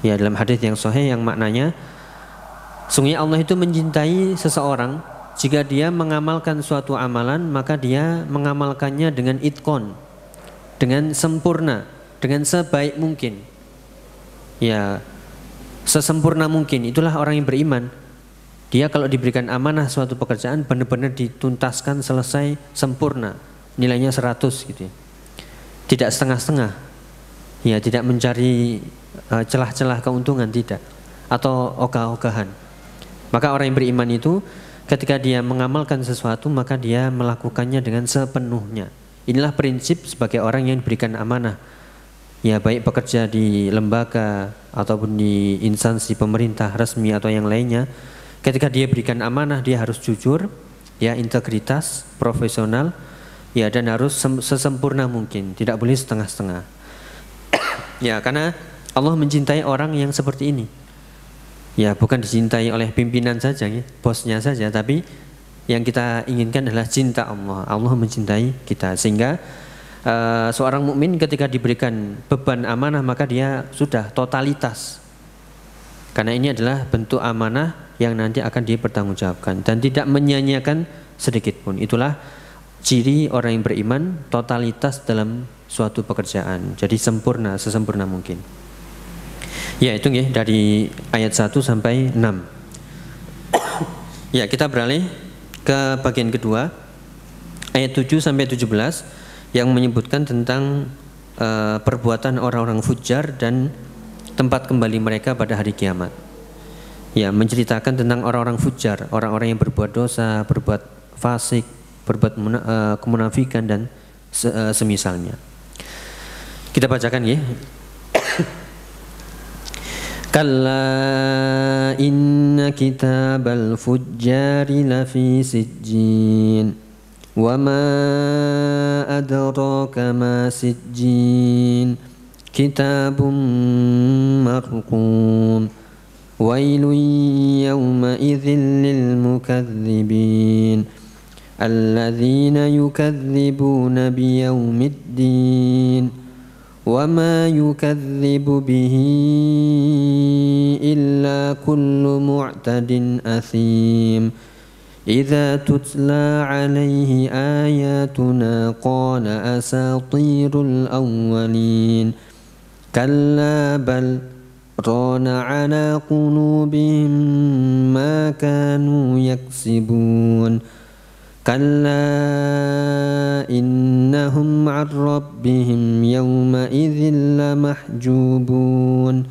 Ya, dalam hadis yang sahih yang maknanya, sungguhnya Allah itu mencintai seseorang jika dia mengamalkan suatu amalan, maka dia mengamalkannya dengan itqon, dengan sempurna, dengan sebaik mungkin. Ya, sesempurna mungkin. Itulah orang yang beriman. Dia kalau diberikan amanah suatu pekerjaan benar-benar dituntaskan selesai sempurna, nilainya 100 gitu. Tidak setengah-setengah. Ya, tidak mencari celah-celah keuntungan, tidak, atau ogah-ogahan. Maka orang yang beriman itu ketika dia mengamalkan sesuatu maka dia melakukannya dengan sepenuhnya. Inilah prinsip sebagai orang yang diberikan amanah. Ya, baik bekerja di lembaga ataupun di instansi pemerintah resmi atau yang lainnya, ketika dia berikan amanah dia harus jujur, ya, integritas, profesional, ya, dan harus sesempurna mungkin, tidak boleh setengah-setengah. Ya, karena Allah mencintai orang yang seperti ini. Ya, bukan dicintai oleh pimpinan saja, ya, bosnya saja, tapi yang kita inginkan adalah cinta Allah. Allah mencintai kita, sehingga seorang mukmin ketika diberikan beban amanah maka dia sudah totalitas. Karena ini adalah bentuk amanah yang nanti akan dipertanggungjawabkan dan tidak menyia-nyiakan sedikit pun. Itulah ciri orang yang beriman, totalitas dalam suatu pekerjaan. Jadi sempurna, sesempurna mungkin. Ya, itu ya dari ayat 1 sampai 6. Ya, kita beralih ke bagian kedua, ayat 7 sampai 17 yang menyebutkan tentang perbuatan orang-orang fujar dan tempat kembali mereka pada hari kiamat. Ya, menceritakan tentang orang-orang fujar, orang-orang yang berbuat dosa, berbuat fasik, berbuat kemunafikan dan semisalnya. Kita bacakan ya. Kalla inna kitabal fujjari lafi sijjin wa ma adraka ma sijjin kitabun marqum wailun yawma idzin lil mukadzibin alladzina yukadzibuna biyaumiddin وَمَا يُكَذِّبُ بِهِ إِلَّا كُلُّ مُعْتَدٍ أَثِيمٍ إِذَا تُتْلَى عَلَيْهِ آيَاتُنَا قَالَ أَسَاطِيرُ الْأَوَّلِينَ كَلَّا بَلْ رَانَ عَلَى قُلُوبِهِمْ مَا كَانُوا يَكْسِبُونَ Kalla innahum 'an rabbihim yawma idzin lamahjubun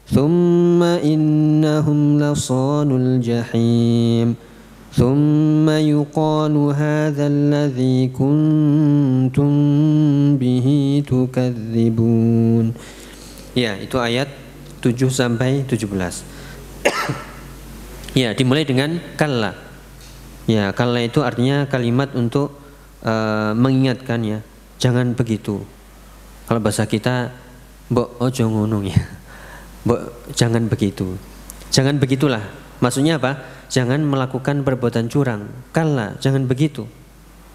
thumma innahum lasalul jahim thumma yuqalu hadzal ladzi kuntum bihi tukadzibun. Ya, itu ayat 7 sampai 17. Ya, dimulai dengan kalla. Ya, kalla itu artinya kalimat untuk mengingatkan, ya, jangan begitu. Kalau bahasa kita, mbok ojo ngono ya. Mbok jangan begitu. Jangan begitulah. Maksudnya apa? Jangan melakukan perbuatan curang. Kalla, jangan begitu.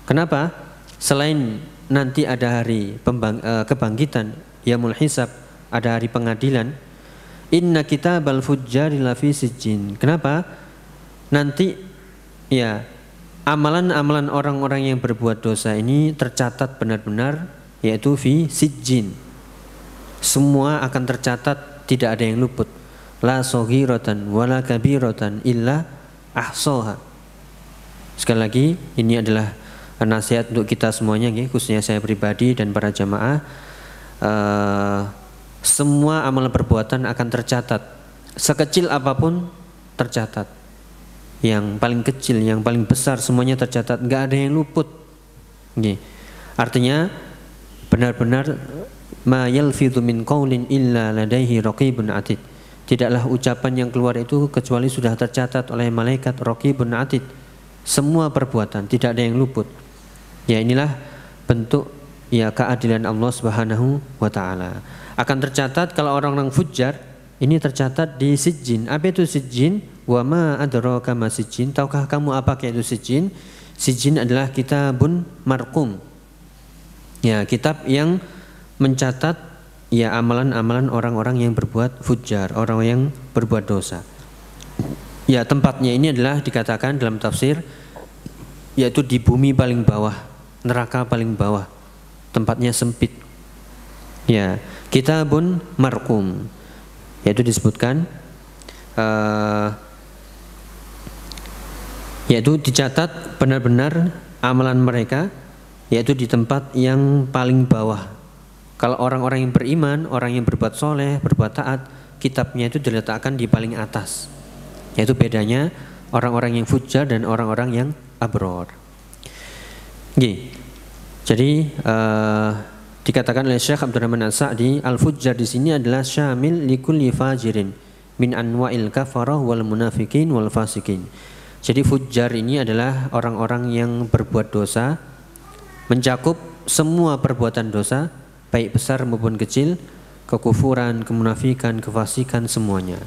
Kenapa? Selain nanti ada hari kebangkitan, yaumul hisab, ada hari pengadilan. Inna kitabal fujjari lafi sijjin. Kenapa? Nanti, ya, amalan-amalan orang-orang yang berbuat dosa ini tercatat benar-benar, yaitu fi sijjin. Semua akan tercatat, tidak ada yang luput. La saghiratan wala kabiratan illa ahsaha. Sekali lagi, ini adalah nasihat untuk kita semuanya, ya, khususnya saya pribadi dan para jamaah. Semua amalan perbuatan akan tercatat, sekecil apapun tercatat. Yang paling kecil, yang paling besar, semuanya tercatat, nggak ada yang luput. Artinya benar-benar ma yalfidhu min qaulin illa ladaihi raqibun atid. Tidaklah ucapan yang keluar itu kecuali sudah tercatat oleh malaikat raqibun atid. Semua perbuatan, tidak ada yang luput. Ya, inilah bentuk, ya, keadilan Allah Subhanahu wa taala. Akan tercatat kalau orang-orang fujar ini tercatat di sijjin. Apa itu sijjin? Wa ma adraka ma sijjin. Tahukah kamu apa itu sijjin? Sijjin adalah kitabun marqum. Ya, kitab yang mencatat, ya, amalan-amalan orang-orang yang berbuat fujar, orang yang berbuat dosa. Ya, tempatnya ini adalah dikatakan dalam tafsir, yaitu di bumi paling bawah, neraka paling bawah. Tempatnya sempit. Ya, kitabun marqum. Yaitu disebutkan yaitu dicatat benar-benar amalan mereka, yaitu di tempat yang paling bawah. Kalau orang-orang yang beriman, orang yang berbuat soleh, berbuat taat, kitabnya itu diletakkan di paling atas. Yaitu bedanya orang-orang yang fujjar dan orang-orang yang abror. Jadi dikatakan oleh Syekh Abdurrahman As-Sa'di, al-fujjar di sini adalah syamil likulli fajirin min anwa'il kafarah wal munafikin wal fasikin. Jadi fujjar ini adalah orang-orang yang berbuat dosa, mencakup semua perbuatan dosa, baik besar maupun kecil, kekufuran, kemunafikan, kefasikan, semuanya.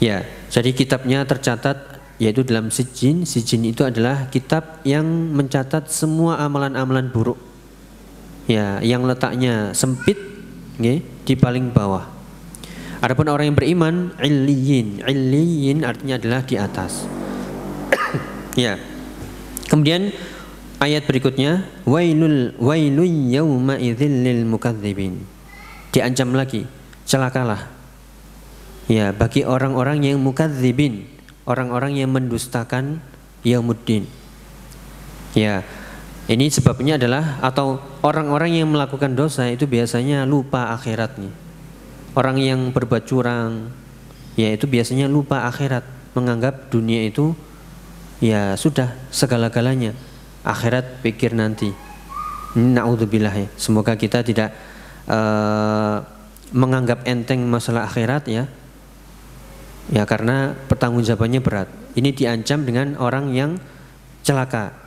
Ya, jadi kitabnya tercatat yaitu dalam Sijin. Sijin itu adalah kitab yang mencatat semua amalan-amalan buruk. Ya, yang letaknya sempit, di paling bawah. Adapun orang yang beriman, illiyin. Illiyin artinya adalah di atas. Ya. Kemudian ayat berikutnya, wailul yauma idzil lil mukadzibin. Diancam lagi, celakalah. Ya, bagi orang-orang yang mukadzibin, orang-orang yang mendustakan yaumuddin. Ya. Ini sebabnya adalah, atau orang-orang yang melakukan dosa itu biasanya lupa akhiratnya. Orang yang berbuat curang, ya itu biasanya lupa akhirat, menganggap dunia itu ya sudah segala-galanya. Akhirat pikir nanti. Na'udzubillah ya. Semoga kita tidak menganggap enteng masalah akhirat ya. Ya karena pertanggungjawabannya berat. Ini diancam dengan orang yang celaka.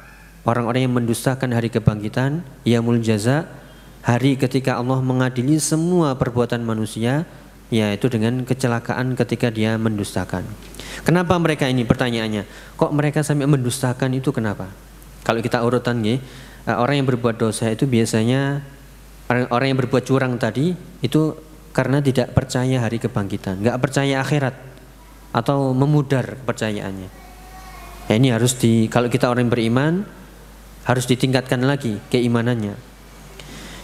Orang-orang yang mendustakan hari kebangkitan, yaumul jaza, hari ketika Allah mengadili semua perbuatan manusia, yaitu dengan kecelakaan ketika dia mendustakan. Kenapa mereka ini, pertanyaannya? Kok mereka sampai mendustakan itu kenapa? Kalau kita urutan orang yang berbuat dosa itu biasanya orang yang berbuat curang tadi itu karena tidak percaya hari kebangkitan, nggak percaya akhirat atau memudar kepercayaannya. Ya, ini harus kalau kita orang yang beriman harus ditingkatkan lagi keimanannya.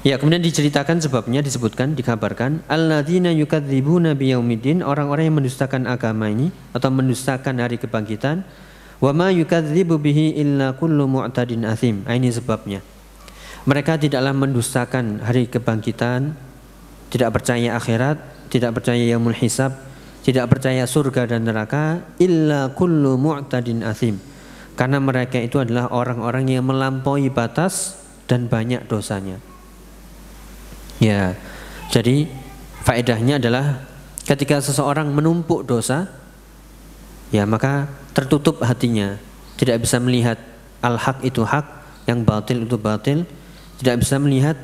Ya, kemudian diceritakan sebabnya, disebutkan, dikabarkan alladzina yukadzibuna biyaumiddin, orang-orang yang mendustakan agama ini atau mendustakan hari kebangkitan, wa ma yukadzibu bihi illa kullu mu'tadin athim. Ini sebabnya. Mereka tidaklah mendustakan hari kebangkitan, tidak percaya akhirat, tidak percaya yaumul hisab, tidak percaya surga dan neraka, illa kullu mu'tadin athim. Karena mereka itu adalah orang-orang yang melampaui batas dan banyak dosanya. Ya, jadi faedahnya adalah ketika seseorang menumpuk dosa, ya maka tertutup hatinya, tidak bisa melihat al-haq itu hak, yang batil itu batil, tidak bisa melihat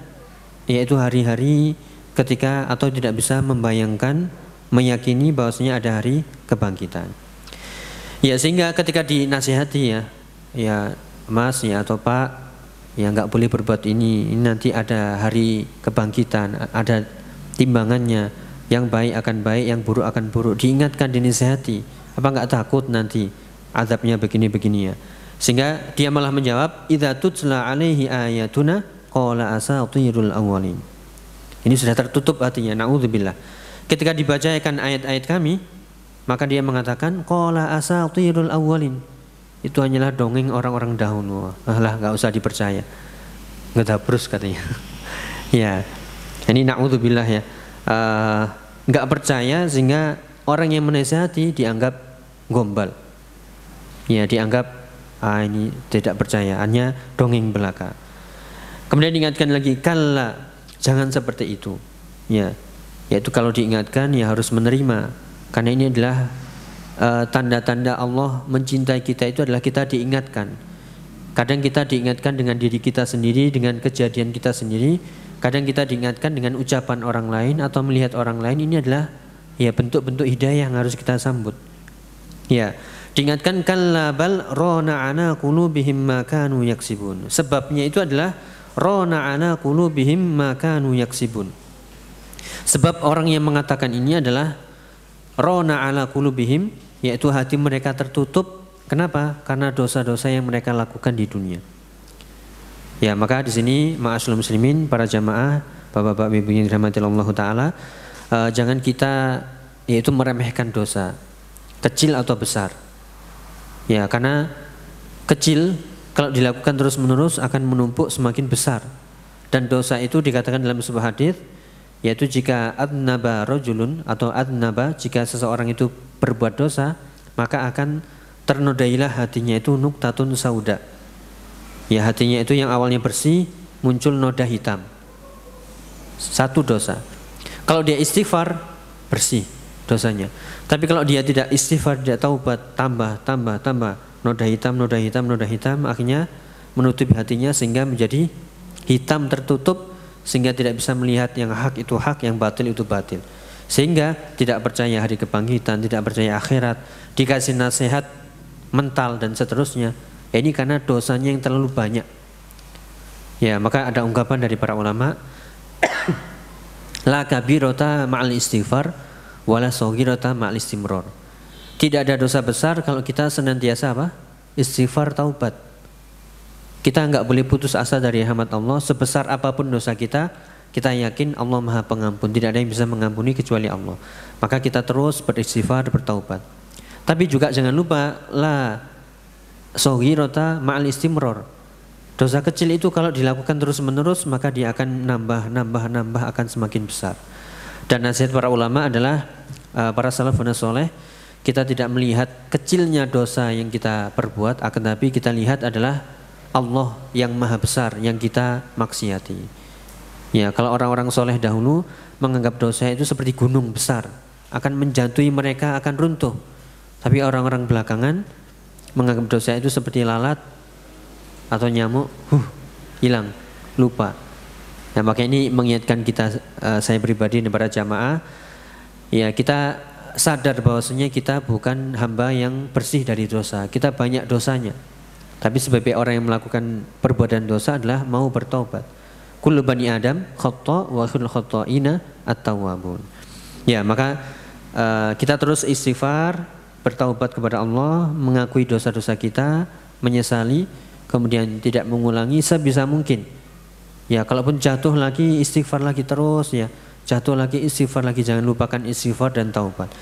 yaitu hari-hari ketika, atau tidak bisa membayangkan, meyakini bahwasanya ada hari kebangkitan. Ya, sehingga ketika dinasihati ya Mas ya atau Pak, ya nggak boleh berbuat ini nanti ada hari kebangkitan, ada timbangannya, yang baik akan baik, yang buruk akan buruk, diingatkan, dinasihati. Apa nggak takut nanti azabnya begini-begini ya? Sehingga dia malah menjawab, idza tutla alaihi ayatuna qala asatirul awwalin. Ini sudah tertutup hatinya, naudzubillah. Ketika dibacakan ayat-ayat kami, maka dia mengatakan qala asatirul awwalin. Itu hanyalah dongeng orang-orang dahulu. Alah, enggak usah dipercaya. Ngedabrus katanya. Ya. Ini naudzubillah ya. Enggak percaya sehingga orang yang menasihati dianggap gombal. Ya, dianggap ini tidak percaya, hanya dongeng belaka. Kemudian diingatkan lagi, kalla, jangan seperti itu. Ya. Yaitu kalau diingatkan ya harus menerima. Karena ini adalah tanda-tanda Allah mencintai kita, itu adalah kita diingatkan. Kadang kita diingatkan dengan diri kita sendiri, dengan kejadian kita sendiri. Kadang kita diingatkan dengan ucapan orang lain atau melihat orang lain. Ini adalah ya bentuk-bentuk hidayah yang harus kita sambut. Ya, diingatkan kalla bal rona ana qulubihim ma kanu yaksibun. Sebabnya itu adalah rona ana qulubihim ma kanu yaksibun. Sebab orang yang mengatakan ini adalah rona ala qulubihim, yaitu hati mereka tertutup. Kenapa? Karena dosa-dosa yang mereka lakukan di dunia. Ya, maka di sini ma'asyiral muslimin, para jamaah, bapak-bapak, ibu yang dirahmati Allah taala, jangan kita yaitu meremehkan dosa, kecil atau besar. Ya, karena kecil kalau dilakukan terus-menerus akan menumpuk semakin besar. Dan dosa itu dikatakan dalam sebuah hadis, yaitu jika adnaba rajulun atau adnaba, jika seseorang itu berbuat dosa, maka akan ternodailah hatinya itu nuktatun sauda. Ya, hatinya itu yang awalnya bersih muncul noda hitam. Satu dosa. Kalau dia istighfar bersih dosanya. Tapi kalau dia tidak istighfar, tidak taubat, tambah noda hitam, akhirnya menutupi hatinya sehingga menjadi hitam tertutup, sehingga tidak bisa melihat yang hak itu hak, yang batil itu batil. Sehingga tidak percaya hari kebangkitan, tidak percaya akhirat, dikasih nasihat mental dan seterusnya. Ini karena dosanya yang terlalu banyak. Ya, maka ada ungkapan dari para ulama, la kabirota ma'al istighfar wala saghirata ma'al istimrar. Tidak ada dosa besar kalau kita senantiasa apa? Istighfar, taubat. Kita enggak boleh putus asa dari rahmat Allah. Sebesar apapun dosa kita, kita yakin Allah Maha Pengampun. Tidak ada yang bisa mengampuni kecuali Allah. Maka kita terus beristighfar, bertaubat. Tapi juga jangan lupa la saghirata ma'al istimrar. Dosa kecil itu kalau dilakukan terus-menerus, maka dia akan nambah akan semakin besar. Dan nasihat para ulama adalah para salafun saleh, kita tidak melihat kecilnya dosa yang kita perbuat, akan tapi kita lihat adalah Allah yang maha besar yang kita maksiati. Ya, kalau orang-orang soleh dahulu menganggap dosa itu seperti gunung besar, akan menjatuhi mereka, akan runtuh. Tapi orang-orang belakangan menganggap dosa itu seperti lalat atau nyamuk, hilang, lupa. Nah, maka ini mengingatkan kita, saya pribadi dan para jamaah, ya kita sadar bahwasanya kita bukan hamba yang bersih dari dosa. Kita banyak dosanya. Tapi sebagai orang yang melakukan perbuatan dosa adalah mau bertobat. Kullu bani Adam khata' wa khul khata'ina at-tawwabun. Ya, maka kita terus istighfar, bertaubat kepada Allah, mengakui dosa-dosa kita, menyesali, kemudian tidak mengulangi sebisa mungkin. Ya, kalaupun jatuh lagi istighfar lagi terus, ya. Jatuh lagi istighfar lagi, jangan lupakan istighfar dan taubat.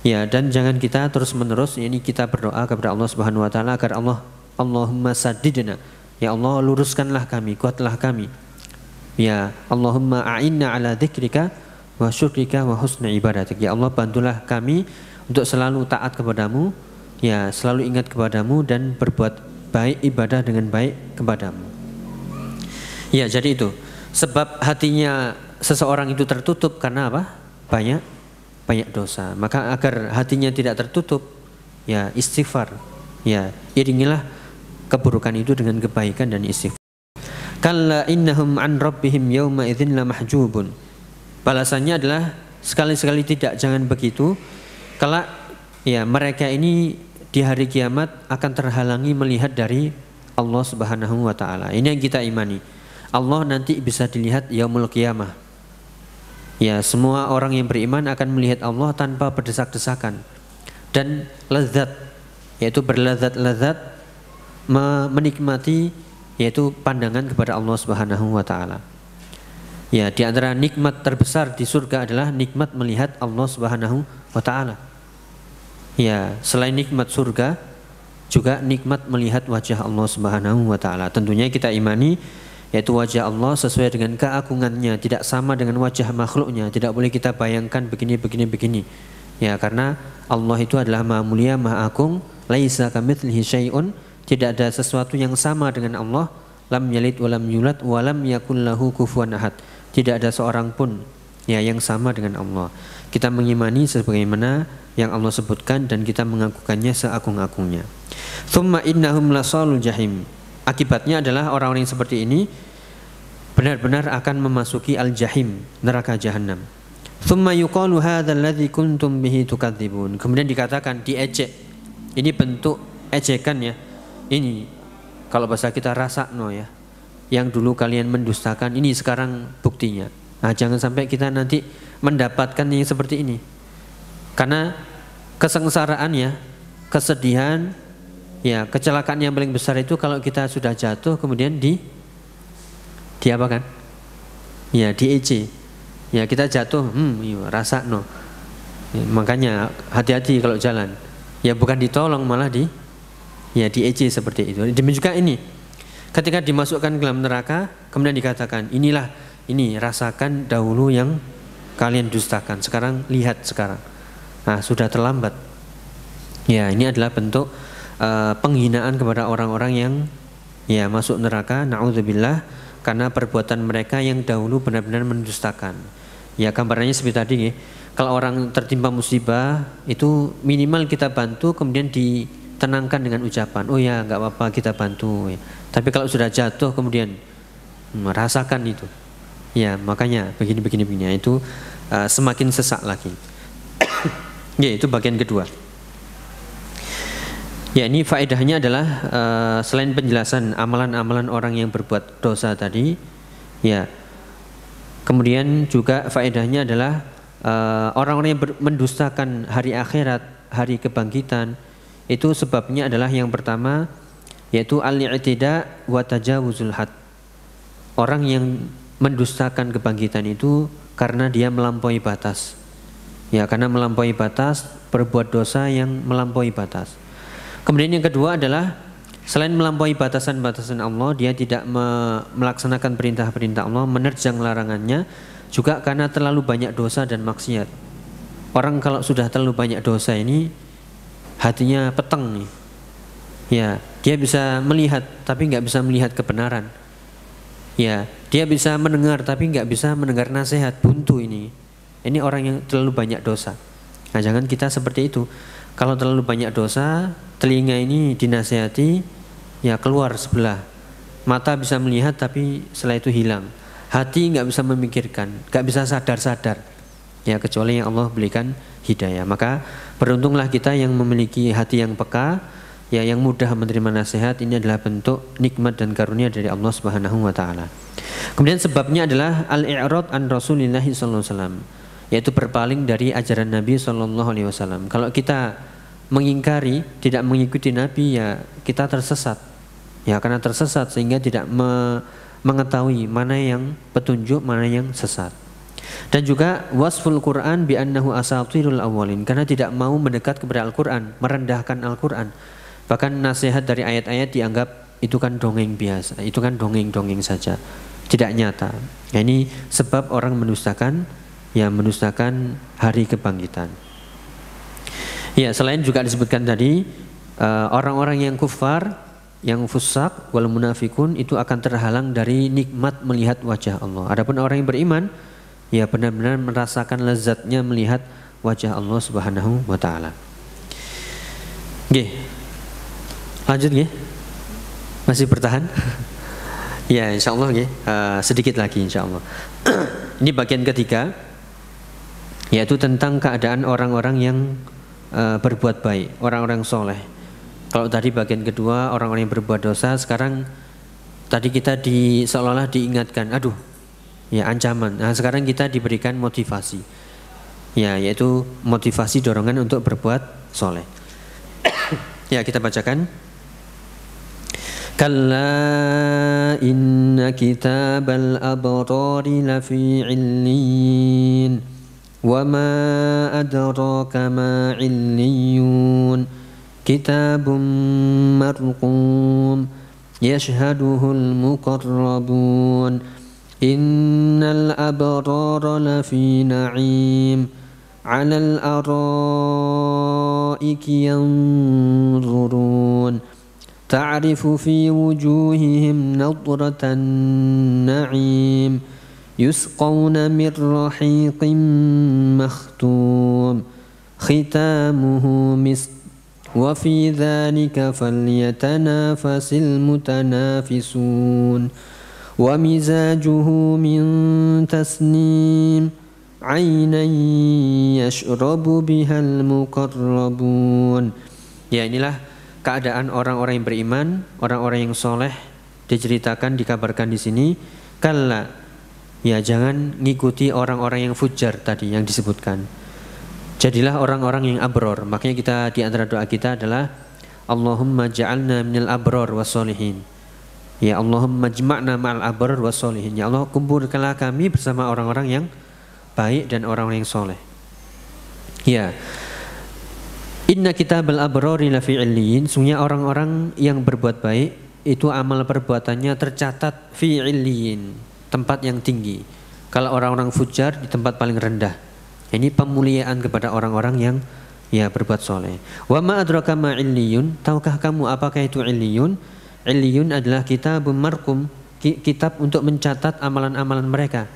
Ya, dan jangan kita terus-menerus ini kita berdoa kepada Allah Subhanahu wa taala agar Allahumma saddidna. Ya Allah, luruskanlah kami, kuatlah kami. Ya Allahumma a'inna ala dzikrika wa syukrika wa husni ibadatik. Ya Allah, bantulah kami untuk selalu taat kepadamu, ya selalu ingat kepadamu dan berbuat baik, ibadah dengan baik kepadamu. Ya, jadi itu sebab hatinya seseorang itu tertutup karena apa? Banyak dosa. Maka agar hatinya tidak tertutup, ya istighfar. Ya, iringilah keburukan itu dengan kebaikan dan istighfar. Kalla innahum an rabbihim yawma idzin lamahjubun. Balasannya adalah sekali-sekali tidak, jangan begitu. Kalau ya mereka ini di hari kiamat akan terhalangi melihat dari Allah Subhanahu wa taala. Ini yang kita imani. Allah nanti bisa dilihat yaumul qiyamah. Ya, semua orang yang beriman akan melihat Allah tanpa berdesak-desakan dan lezat, yaitu berlezat-lezat menikmati, yaitu pandangan kepada Allah Subhanahu wa taala. Ya, di antara nikmat terbesar di surga adalah nikmat melihat Allah Subhanahu wa taala. Ya, selain nikmat surga juga nikmat melihat wajah Allah Subhanahu wa taala. Tentunya kita imani yaitu wajah Allah sesuai dengan keagungannya, tidak sama dengan wajah makhluknya. Tidak boleh kita bayangkan begini. Ya, karena Allah itu adalah Maha Mulia, Maha Agung, laisa kamitslihi syai'un, tidak ada sesuatu yang sama dengan Allah, lam yalid wa lam yulad wa lam yakul lahu kufuwan ahad. Tidak ada seorang pun ya yang sama dengan Allah. Kita mengimani sebagaimana yang Allah sebutkan dan kita mengakukannya seagung-agungnya. Tsumma innahum lasalul jahim. Akibatnya adalah orang-orang yang seperti ini benar-benar akan memasuki al-jahim, neraka jahanam. Tsumma yuqalu hadzal ladzi kuntum bihi tukadzibun. Kemudian dikatakan, diejek. Ini bentuk ejekan ya. Ini kalau bahasa kita rasakno ya. Yang dulu kalian mendustakan, ini sekarang buktinya. Nah, jangan sampai kita nanti mendapatkan yang seperti ini. Karena kesengsaraan ya, kesedihan, ya kecelakaan yang paling besar itu kalau kita sudah jatuh kemudian diapakan? Ya diejek. Ya kita jatuh, rasa no. Ya, makanya hati-hati kalau jalan. Ya bukan ditolong malah diejek seperti itu. Demikian juga ini. Ketika dimasukkan ke dalam neraka, kemudian dikatakan, ini rasakan dahulu yang kalian dustakan. Sekarang lihat sekarang. Nah, sudah terlambat. Ya, ini adalah bentuk penghinaan kepada orang-orang yang ya masuk neraka, na'udzubillah, karena perbuatan mereka yang dahulu benar-benar mendustakan. Ya gambarannya seperti tadi ya. Kalau orang tertimpa musibah itu minimal kita bantu, kemudian ditenangkan dengan ucapan, oh ya nggak apa-apa kita bantu ya. Tapi kalau sudah jatuh kemudian merasakan itu, ya makanya begini itu semakin sesak lagi. Ya itu bagian kedua. Ya ini faedahnya adalah selain penjelasan amalan-amalan orang yang berbuat dosa tadi, ya kemudian juga faedahnya adalah orang-orang yang mendustakan hari akhirat, hari kebangkitan, itu sebabnya adalah yang pertama yaitu al-i'tida wa tajawuzul had. Orang yang mendustakan kebangkitan itu karena dia melampaui batas. Ya, karena melampaui batas, berbuat dosa yang melampaui batas. Kemudian yang kedua adalah selain melampaui batasan-batasan Allah, dia tidak melaksanakan perintah-perintah Allah, menerjang larangannya, juga karena terlalu banyak dosa dan maksiat. Orang kalau sudah terlalu banyak dosa ini hatinya peteng nih. Ya, dia bisa melihat tapi nggak bisa melihat kebenaran. Ya, dia bisa mendengar tapi nggak bisa mendengar nasihat, buntu ini. Ini orang yang terlalu banyak dosa. Nah, jangan kita seperti itu. Kalau terlalu banyak dosa, telinga ini dinasihati, ya keluar sebelah. Mata bisa melihat tapi setelah itu hilang. Hati nggak bisa memikirkan, nggak bisa sadar-sadar, ya kecuali yang Allah berikan hidayah. Maka beruntunglah kita yang memiliki hati yang peka, ya yang mudah menerima nasihat. Ini adalah bentuk nikmat dan karunia dari Allah Subhanahu wa taala. Kemudian sebabnya adalah al-i'rad an Rasulillah sallallahu alaihi wasallam, yaitu berpaling dari ajaran Nabi sallallahu alaihi wasallam. Kalau kita mengingkari, tidak mengikuti Nabi, ya kita tersesat. Ya karena tersesat sehingga tidak mengetahui mana yang petunjuk, mana yang sesat. Dan juga wasful Quran bi annahu asatirul awwalin, karena tidak mau mendekat kepada Al-Quran, merendahkan Al-Quran. Bahkan nasihat dari ayat-ayat dianggap itu kan dongeng biasa, itu kan dongeng-dongeng saja, tidak nyata. Nah, ini sebab orang mendustakan, ya mendustakan hari kebangkitan. Ya selain juga disebutkan tadi orang-orang yang kufar, yang fusak wal munafikun itu akan terhalang dari nikmat melihat wajah Allah. Adapun orang yang beriman, ya benar-benar merasakan lezatnya melihat wajah Allah Subhanahu wa taala. Nggih. Lanjut nggih? Masih bertahan? Ya, insyaallah nggih. Sedikit lagi insyaallah. Ini bagian ketiga, yaitu tentang keadaan orang-orang yang berbuat baik, orang-orang soleh. Kalau tadi bagian kedua orang-orang yang berbuat dosa, sekarang tadi kita seolah-olah diingatkan, aduh, ya ancaman. Nah sekarang kita diberikan motivasi, ya yaitu motivasi dorongan untuk berbuat soleh. Ya kita bacakan. Kalla inna kitabal abrari lafi illin, wa ma adraka ma illiyun. Kitabun marqum yashhaduhul muqarrabun innal abrara lafi na'im 'alal araiki yanzurun ta'rifu fi wujuhihim nadratan na'im yusqawna min rahiqin makhtum khitamuhu misk wa fi dzalika falyatanafasil mutanafisun wa mizajuhu min tasnim 'ainan yashrabu bihal muqarrabun. Ya inilah keadaan orang-orang yang beriman, orang-orang yang soleh diceritakan, dikabarkan di sini. Kalla, ya jangan ngikuti orang-orang yang fujar tadi yang disebutkan. Jadilah orang-orang yang abror. Makanya kita di antara doa kita adalah Allahumma ja'alna minal abror wassolihin. Ya Allahumma jma'na ma'al abror wassolihin. Ya Allah kumpulkanlah kami bersama orang-orang yang baik dan orang-orang yang soleh. Ya. Inna kitabal abrori lafi illiyin. Sungguhnya orang-orang yang berbuat baik itu amal perbuatannya tercatat fi illiyin, tempat yang tinggi. Kalau orang-orang fujar di tempat paling rendah. Ini pemuliaan kepada orang-orang yang ya berbuat soleh. Wa ma adraka ma illiyun, tahukah kamu apakah itu illiyun? Illiyun adalah kitabun marqum, kitab untuk mencatat amalan-amalan mereka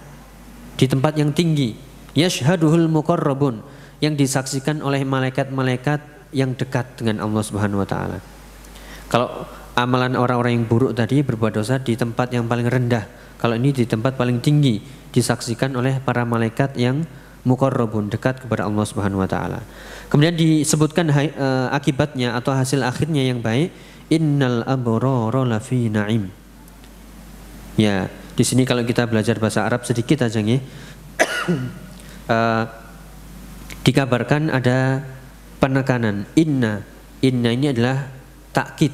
di tempat yang tinggi. Yashhaduhul muqarrabun, yang disaksikan oleh malaikat-malaikat yang dekat dengan Allah Subhanahu wa taala. Kalau amalan orang-orang yang buruk tadi berbuat dosa di tempat yang paling rendah, kalau ini di tempat paling tinggi, disaksikan oleh para malaikat yang muqarrabun, dekat kepada Allah Subhanahu wa taala. Kemudian disebutkan akibatnya atau hasil akhirnya yang baik, innal abrara lafi na'im. Ya, di sini kalau kita belajar bahasa Arab sedikit aja nih. Dikabarkan ada penekanan inna ini adalah takkid,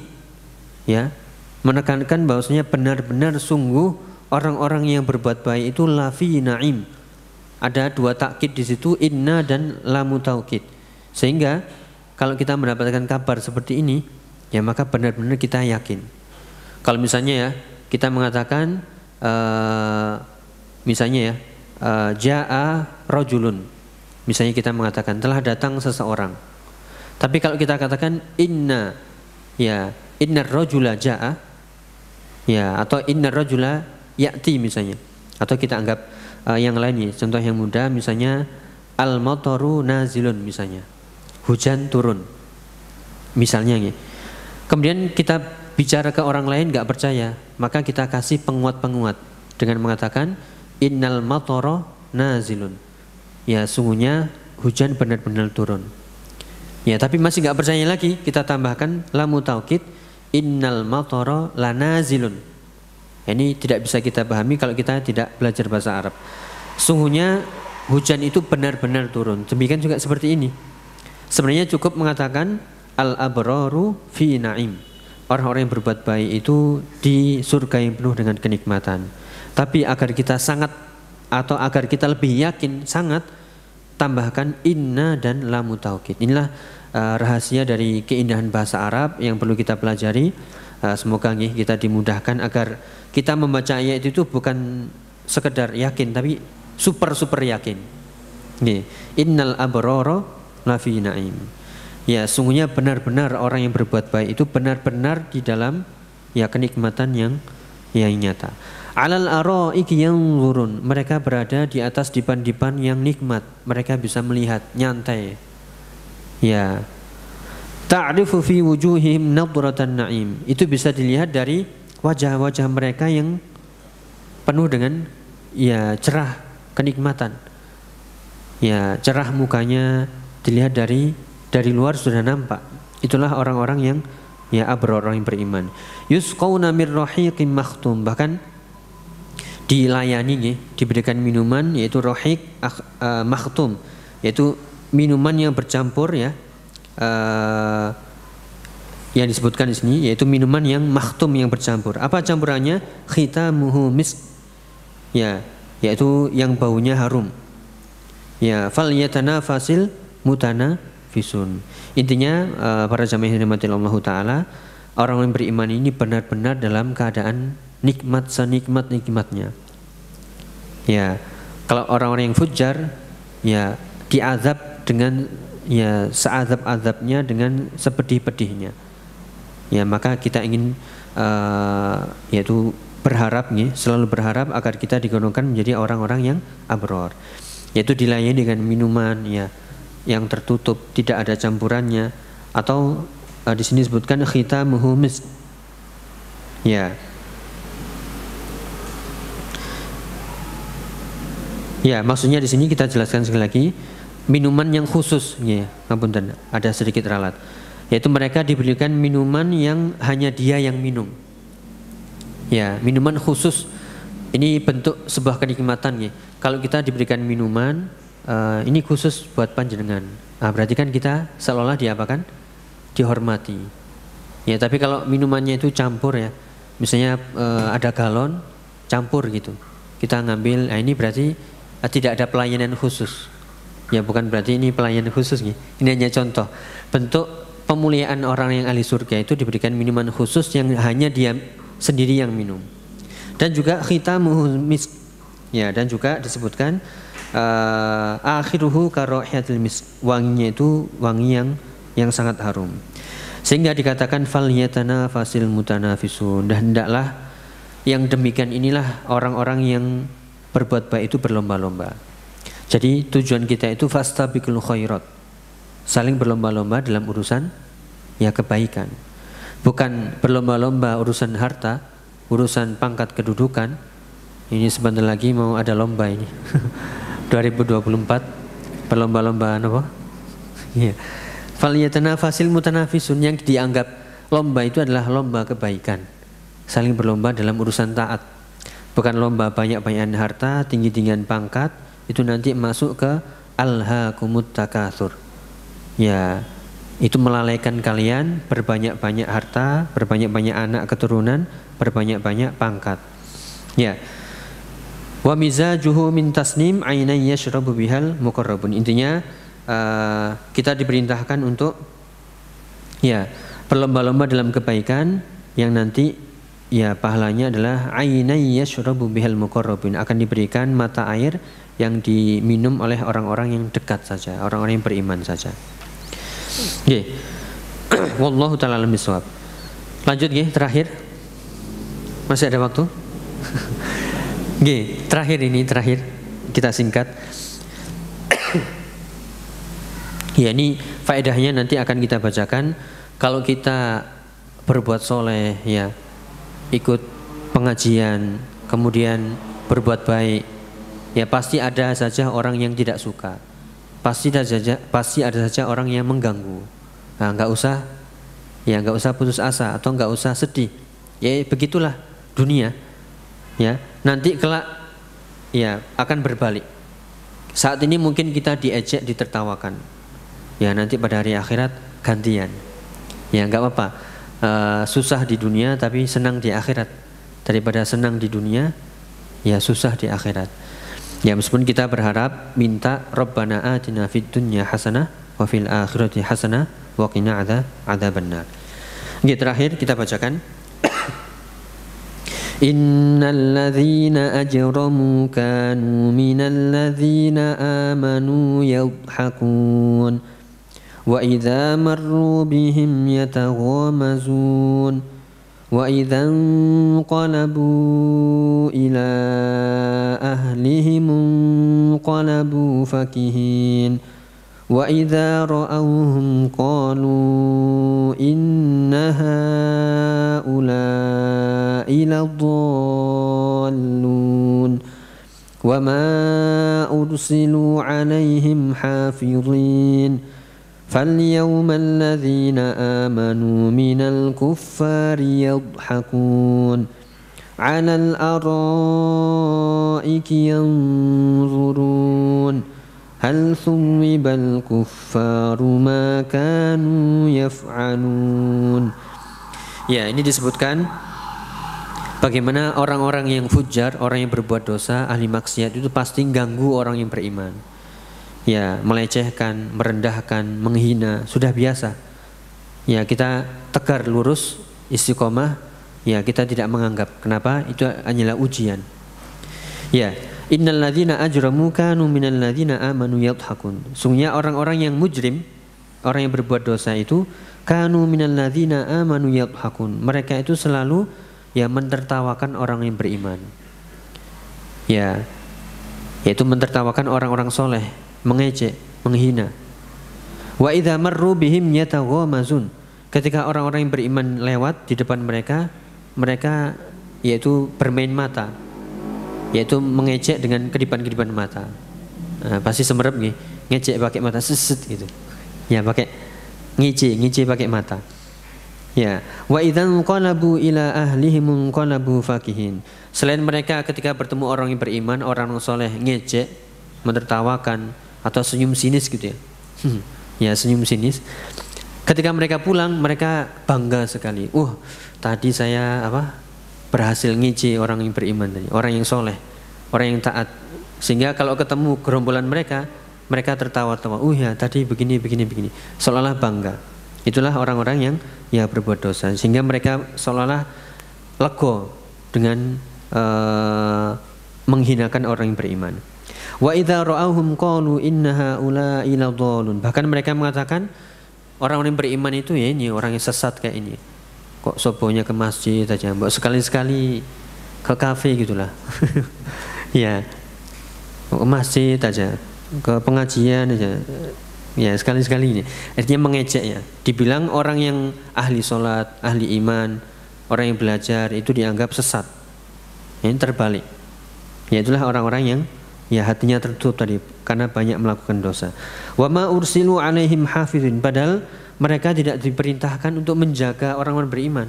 ya, menekankan bahwasanya benar-benar sungguh orang-orang yang berbuat baik itu lafi na'im. Ada dua takkid di situ, inna dan lamu taukid. Sehingga kalau kita mendapatkan kabar seperti ini, ya maka benar-benar kita yakin. Kalau misalnya ya kita mengatakan misalnya ya ja'a rajulun, misalnya kita mengatakan telah datang seseorang. Tapi kalau kita katakan inna rajula ja'a, ya, atau inna rajula ya'ti misalnya, atau kita anggap yang lain nih, contoh yang mudah misalnya al-mataru nazilun misalnya, hujan turun misalnya nih. Kemudian kita bicara ke orang lain nggak percaya, maka kita kasih penguat-penguat dengan mengatakan innal matara nazilun, ya sungguhnya hujan benar-benar turun. Ya, tapi masih nggak percaya lagi, kita tambahkan lamu taukid, innal matara lanazilun. Ini tidak bisa kita pahami kalau kita tidak belajar bahasa Arab. Sungguhnya hujan itu benar-benar turun. Demikian juga seperti ini. Sebenarnya cukup mengatakan al-abraru fi na'im. Orang-orang yang berbuat baik itu di surga yang penuh dengan kenikmatan. Tapi agar kita sangat, atau agar kita lebih yakin sangat, tambahkan inna dan lamu taukid. Inilah rahasia dari keindahan bahasa Arab yang perlu kita pelajari. Semoga kita dimudahkan agar kita membaca ayat itu bukan sekedar yakin, tapi super yakin. Innal abrara lafi na'im. Ya, sungguhnya benar-benar orang yang berbuat baik itu benar-benar di dalam ya kenikmatan yang nyata. Alal araiki yanzurun, mereka berada di atas dipan-dipan yang nikmat. Mereka bisa melihat nyantai. Ya. Ta'rifu fi wujuhihim nadratan na'im. Itu bisa dilihat dari wajah-wajah mereka yang penuh dengan ya cerah kenikmatan. Ya, cerah mukanya dilihat dari luar sudah nampak. Itulah orang-orang yang ya abrar, orang yang beriman. Yusqauna mir rahiqim makhtum, bahkan dilayani, diberikan minuman yaitu rahiq makhtum, yaitu minuman yang bercampur ya. Yang disebutkan di sini yaitu minuman yang makhtum, yang bercampur. Apa campurannya? Khitamuhu misk, ya, yaitu yang baunya harum. Ya, fal yatanafasil mutanafisun. Intinya para jamaah yang dirahmati Allah taala, orang yang beriman ini benar-benar dalam keadaan nikmat senikmat-nikmatnya. Ya, kalau orang-orang yang fujar ya diazab dengan ya seazab-azabnya, dengan sepedih-pedihnya. Ya, maka kita ingin yaitu berharap selalu berharap agar kita digolongkan menjadi orang-orang yang abrar, yaitu dilayani dengan minuman ya yang tertutup, tidak ada campurannya, atau di sini disebutkan khitamuhu misk. Ya. Ya, maksudnya di sini kita jelaskan sekali lagi, minuman yang khusus, ya, ngapunten, ada sedikit ralat, yaitu mereka diberikan minuman yang hanya dia yang minum. Ya, minuman khusus. Ini bentuk sebuah kenikmatan, ya. Kalau kita diberikan minuman ini khusus buat panjenengan, berarti kan kita seolah-olah diapakan? Dihormati. Ya, tapi kalau minumannya itu campur ya, misalnya ada galon campur gitu, kita ngambil, ini berarti tidak ada pelayanan khusus. Ya, bukan berarti ini pelayanan khusus nih. Ini hanya contoh bentuk pemuliaan orang yang ahli surga, itu diberikan minuman khusus yang hanya dia sendiri yang minum. Dan juga khitamuhu misk. Ya, dan juga disebutkan akhiruhu karaihatil misk, wanginya itu wangi yang sangat harum. Sehingga dikatakan falyatanafasil mutanafisun, dan hendaklah yang demikian inilah orang-orang yang berbuat baik itu berlomba-lomba. Jadi tujuan kita itu fastabiqul khairat, saling berlomba-lomba dalam urusan ya kebaikan. Bukan berlomba-lomba urusan harta, urusan pangkat kedudukan. Ini sebentar lagi mau ada lomba ini. 2024 berlomba-lomba apa? Iya. Falyatanafasil mutanafisun, yang dianggap lomba itu adalah lomba kebaikan. Saling berlomba dalam urusan taat. Bukan lomba banyak-banyakan harta, tinggi-tinggian pangkat, itu nanti masuk ke alhaakumut takatsur. Ya, itu melalaikan kalian, berbanyak-banyak harta, berbanyak-banyak anak keturunan, berbanyak-banyak pangkat. Ya. Wa mizajuhu min tasnim ainan yashrabu bihal muqarrabun. Intinya kita diperintahkan untuk ya berlomba-lomba dalam kebaikan yang nanti ya pahalanya adalah ainan yashrabu bihal muqarrabun, akan diberikan mata air yang diminum oleh orang-orang yang dekat saja, orang-orang yang beriman saja. Nggih. Wallahu taala alam bisawab. Lanjut nggih, terakhir. Masih ada waktu? Nggih, terakhir kita singkat. Ya, ini faedahnya nanti akan kita bacakan. Kalau kita berbuat soleh, ya, ikut pengajian, kemudian berbuat baik, ya pasti ada saja orang yang tidak suka. Pasti ada saja orang yang mengganggu. Nah, nggak usah putus asa atau nggak usah sedih. Ya begitulah dunia. Ya, nanti kelak ya akan berbalik. Saat ini mungkin kita diejek, ditertawakan. Ya nanti pada hari akhirat gantian. Ya nggak apa-apa. Susah di dunia tapi senang di akhirat. Daripada senang di dunia, ya susah di akhirat. Ya meskipun kita berharap minta Rabbana atina fid dunya hasanah wa fil akhirati hasanah wa qina adzabannar. Oke, terakhir kita bacakan. Innal ladzina ajramu kanu minal ladzina amanu yadhhakun wa idza marru bihim yataghamazun wa idza qalabu ila ahlihim qalabu fakihin wa idza ra'awhum qalu inna haula'i ladallun wa ma ursilu 'alaihim hafizin فَالْيَوْمَ الَّذِينَ آمَنُوا مِنَ الْكُفَّارِ يَضْحَكُونَ عَلَى الْأَرَائِكِ يَنْظُرُونَ هَلْ ثُوِّبَ الْكُفَّارُ مَا كَانُوا يَفْعَلُونَ. Ya, ini disebutkan bagaimana orang-orang yang fujar, orang yang berbuat dosa, ahli maksiat itu pasti ganggu orang yang beriman. Ya, melecehkan, merendahkan, menghina, sudah biasa. Ya, kita tegar lurus, istiqomah, ya kita tidak menganggap. Kenapa? Itu hanyalah ujian. Ya, innal ladzina ajramu kanu minal ladzina amanu yadhhakun. Sungguhnya orang-orang yang mujrim, orang yang berbuat dosa itu kanu minal ladzina amanu yadhhakun. Mereka itu selalu ya mentertawakan orang yang beriman. Ya, yaitu mentertawakan orang-orang soleh, mengejek, menghina. Wa idza marru bihim yataghamazun. Ketika orang-orang yang beriman lewat di depan mereka, mereka yaitu bermain mata, yaitu mengejek dengan kedipan-kedipan mata. Nah, pasti semerep nih, ngejek pakai mata seset gitu. Ya pakai ngejek pakai mata. Ya, wa idza qalabu ila ahlihim qalabu fakihin. Selain mereka ketika bertemu orang yang beriman, orang soleh ngejek, menertawakan atau senyum sinis gitu ya. Ya senyum sinis. Ketika mereka pulang, mereka bangga sekali. Tadi saya berhasil ngejek orang yang beriman tadi, orang yang soleh, orang yang taat. Sehingga kalau ketemu gerombolan mereka tertawa-tawa. Ya tadi begini. Seolah-olah bangga. Itulah orang-orang yang ya berbuat dosa. Sehingga mereka seolah-olah lego dengan menghinakan orang yang beriman. Wa idza ra'awhum qalu inna haula'i ladallun. Bahkan mereka mengatakan orang-orang beriman itu ya ini orang yang sesat kayak ini. Kok sobonya ke masjid aja, mbok sekali-sekali ke kafe gitulah. Ya. Ke masjid aja, ke pengajian aja. Ya, sekali-sekali ini. Artinya mengejek ya. Dibilang orang yang ahli sholat, ahli iman, orang yang belajar itu dianggap sesat. Ini terbalik. Ya itulah orang-orang yang ya hatinya tertutup tadi karena banyak melakukan dosa. Wa ma ursilu alaihim hafizin, padahal mereka tidak diperintahkan untuk menjaga orang-orang beriman.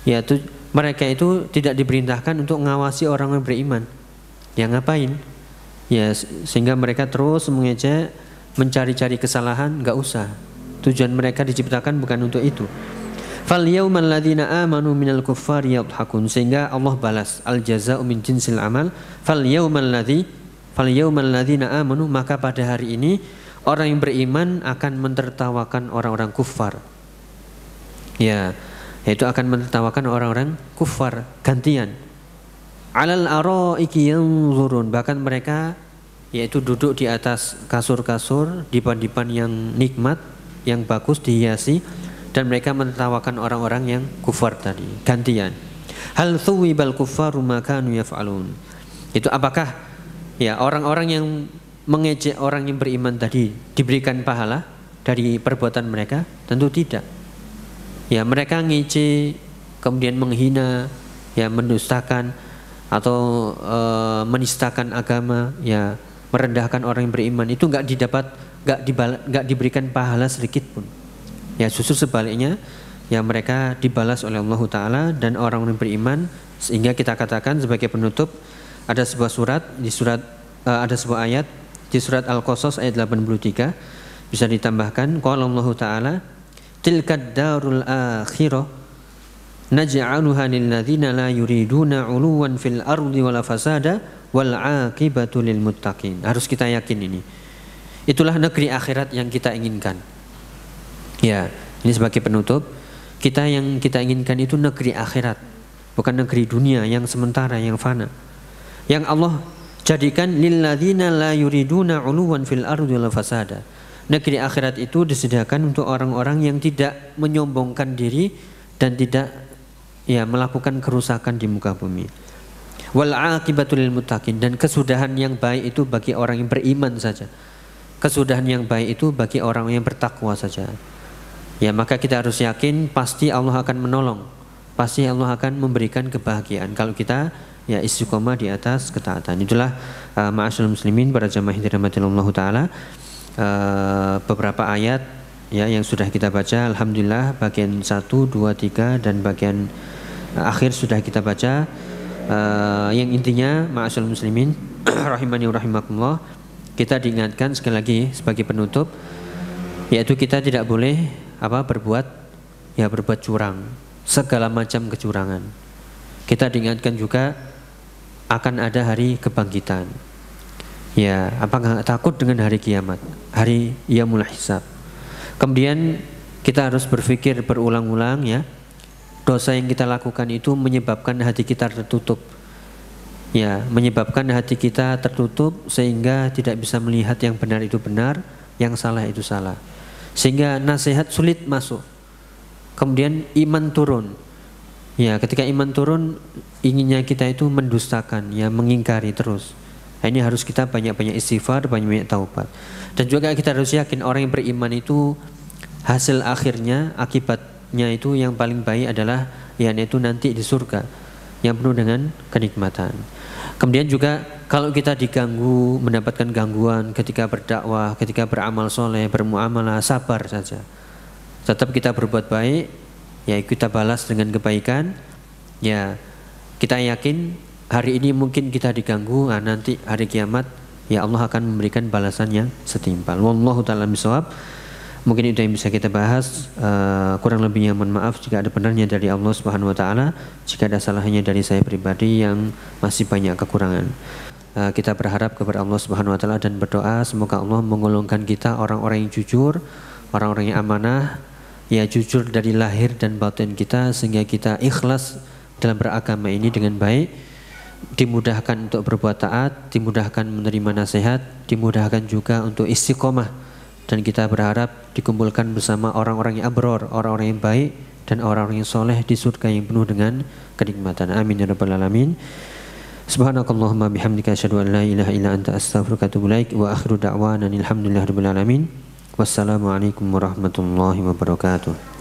Ya itu mereka itu tidak diperintahkan untuk mengawasi orang-orang beriman. Ya ngapain? Ya sehingga mereka terus mengejek, mencari-cari kesalahan, enggak usah. Tujuan mereka diciptakan bukan untuk itu. Fal yaumal ladzina amanu minal kuffari yadhakun, sehingga Allah balas al jazaa'u min jinsil amal. Fal yaumal ladzina amanu, maka pada hari ini orang yang beriman akan mentertawakan orang-orang kufar. Ya, yaitu akan mentertawakan orang-orang kufar gantian. Alal araiki yanzurun, bahkan mereka yaitu duduk di atas kasur-kasur dipan-dipan yang nikmat, yang bagus dihiasi, dan mereka menertawakan orang-orang yang kufar tadi gantian. Hal thuwibal kuffaru ma kanu yaf'alun, itu apakah ya orang-orang yang mengejek orang yang beriman tadi diberikan pahala dari perbuatan mereka? Tentu tidak. Ya mereka ngejek kemudian menghina, ya mendustakan atau menistakan agama, ya merendahkan orang yang beriman, itu enggak diberikan pahala sedikit pun. Ya justru sebaliknya, ya mereka dibalas oleh Allah Ta'ala dan orang-orang beriman. Sehingga kita katakan sebagai penutup, ada sebuah surat di surat ada sebuah ayat di surat Al-Qasas ayat 83 bisa ditambahkan, qala Allah Ta'ala tilkad darul akhirah naj'aluha lil ladzina la yuriduna 'uluwan fil ardi wala fasada wal 'aqibatu lil muttaqin. Harus kita yakin ini. Itulah negeri akhirat yang kita inginkan. Ya, ini sebagai penutup, yang kita inginkan itu negeri akhirat, bukan negeri dunia yang sementara, yang fana. Yang Allah jadikan lil ladzina la yuriduna 'uluwan fil ardi wala fasada. Negeri akhirat itu disediakan untuk orang-orang yang tidak menyombongkan diri dan tidak ya melakukan kerusakan di muka bumi. Wal 'aqibatu lil muttaqin, dan kesudahan yang baik itu bagi orang yang beriman saja. Kesudahan yang baik itu bagi orang yang bertakwa saja. Ya maka kita harus yakin pasti Allah akan menolong, pasti Allah akan memberikan kebahagiaan kalau kita ya istiqomah di atas ketaatan. Itulah ma'asyiral muslimin, para jamaah yang dirahmati Allah Ta'ala, beberapa ayat ya yang sudah kita baca. Alhamdulillah bagian 1, 2, 3 dan bagian akhir sudah kita baca. Yang intinya ma'asyiral muslimin rahimani wa rahimakumullah, kita diingatkan sekali lagi sebagai penutup, yaitu kita tidak boleh berbuat curang, segala macam kecurangan. Kita diingatkan juga akan ada hari kebangkitan. Ya, apakah takut dengan hari kiamat, hari yaumul hisab? Kemudian kita harus berpikir berulang-ulang ya, dosa yang kita lakukan itu menyebabkan hati kita tertutup. Ya, menyebabkan hati kita tertutup sehingga tidak bisa melihat yang benar itu benar, yang salah itu salah. Sehingga nasihat sulit masuk. Kemudian iman turun. Ya, ketika iman turun, inginnya kita itu mendustakan, ya mengingkari terus. Nah, ini harus kita banyak-banyak istighfar, banyak-banyak taubat. Dan juga kita harus yakin orang yang beriman itu hasil akhirnya, akibatnya itu yang paling baik adalah yaitu nanti di surga yang penuh dengan kenikmatan. Kemudian juga kalau kita diganggu, mendapatkan gangguan ketika berdakwah, ketika beramal soleh, bermuamalah, sabar saja. Tetap kita berbuat baik, ya kita balas dengan kebaikan. Ya kita yakin hari ini mungkin kita diganggu, nanti hari kiamat ya Allah akan memberikan balasan yang setimpal. Wallahu ta'ala bishawab. Mungkin itu yang bisa kita bahas. Kurang lebihnya mohon maaf jika ada benarnya dari Allah Subhanahu wa taala, jika ada salahnya dari saya pribadi yang masih banyak kekurangan. Kita berharap kepada Allah Subhanahu wa taala dan berdoa semoga Allah menggolongkan kita orang-orang yang jujur, orang-orang yang amanah, ya jujur dari lahir dan batin kita, sehingga kita ikhlas dalam beragama ini dengan baik, dimudahkan untuk berbuat taat, dimudahkan menerima nasihat, dimudahkan juga untuk istiqomah, dan kita berharap dikumpulkan bersama orang-orang yang abror, orang-orang yang baik dan orang-orang yang soleh di surga yang penuh dengan kenikmatan. Amin ya rabbal alamin. Subhanakallahumma bihamdika asyhadu an la ilaha illa anta astaghfiruka wa atubu ilaik wa akhiru da'wana alhamdulillahirabbil alamin. Wassalamualaikum warahmatullahi wabarakatuh.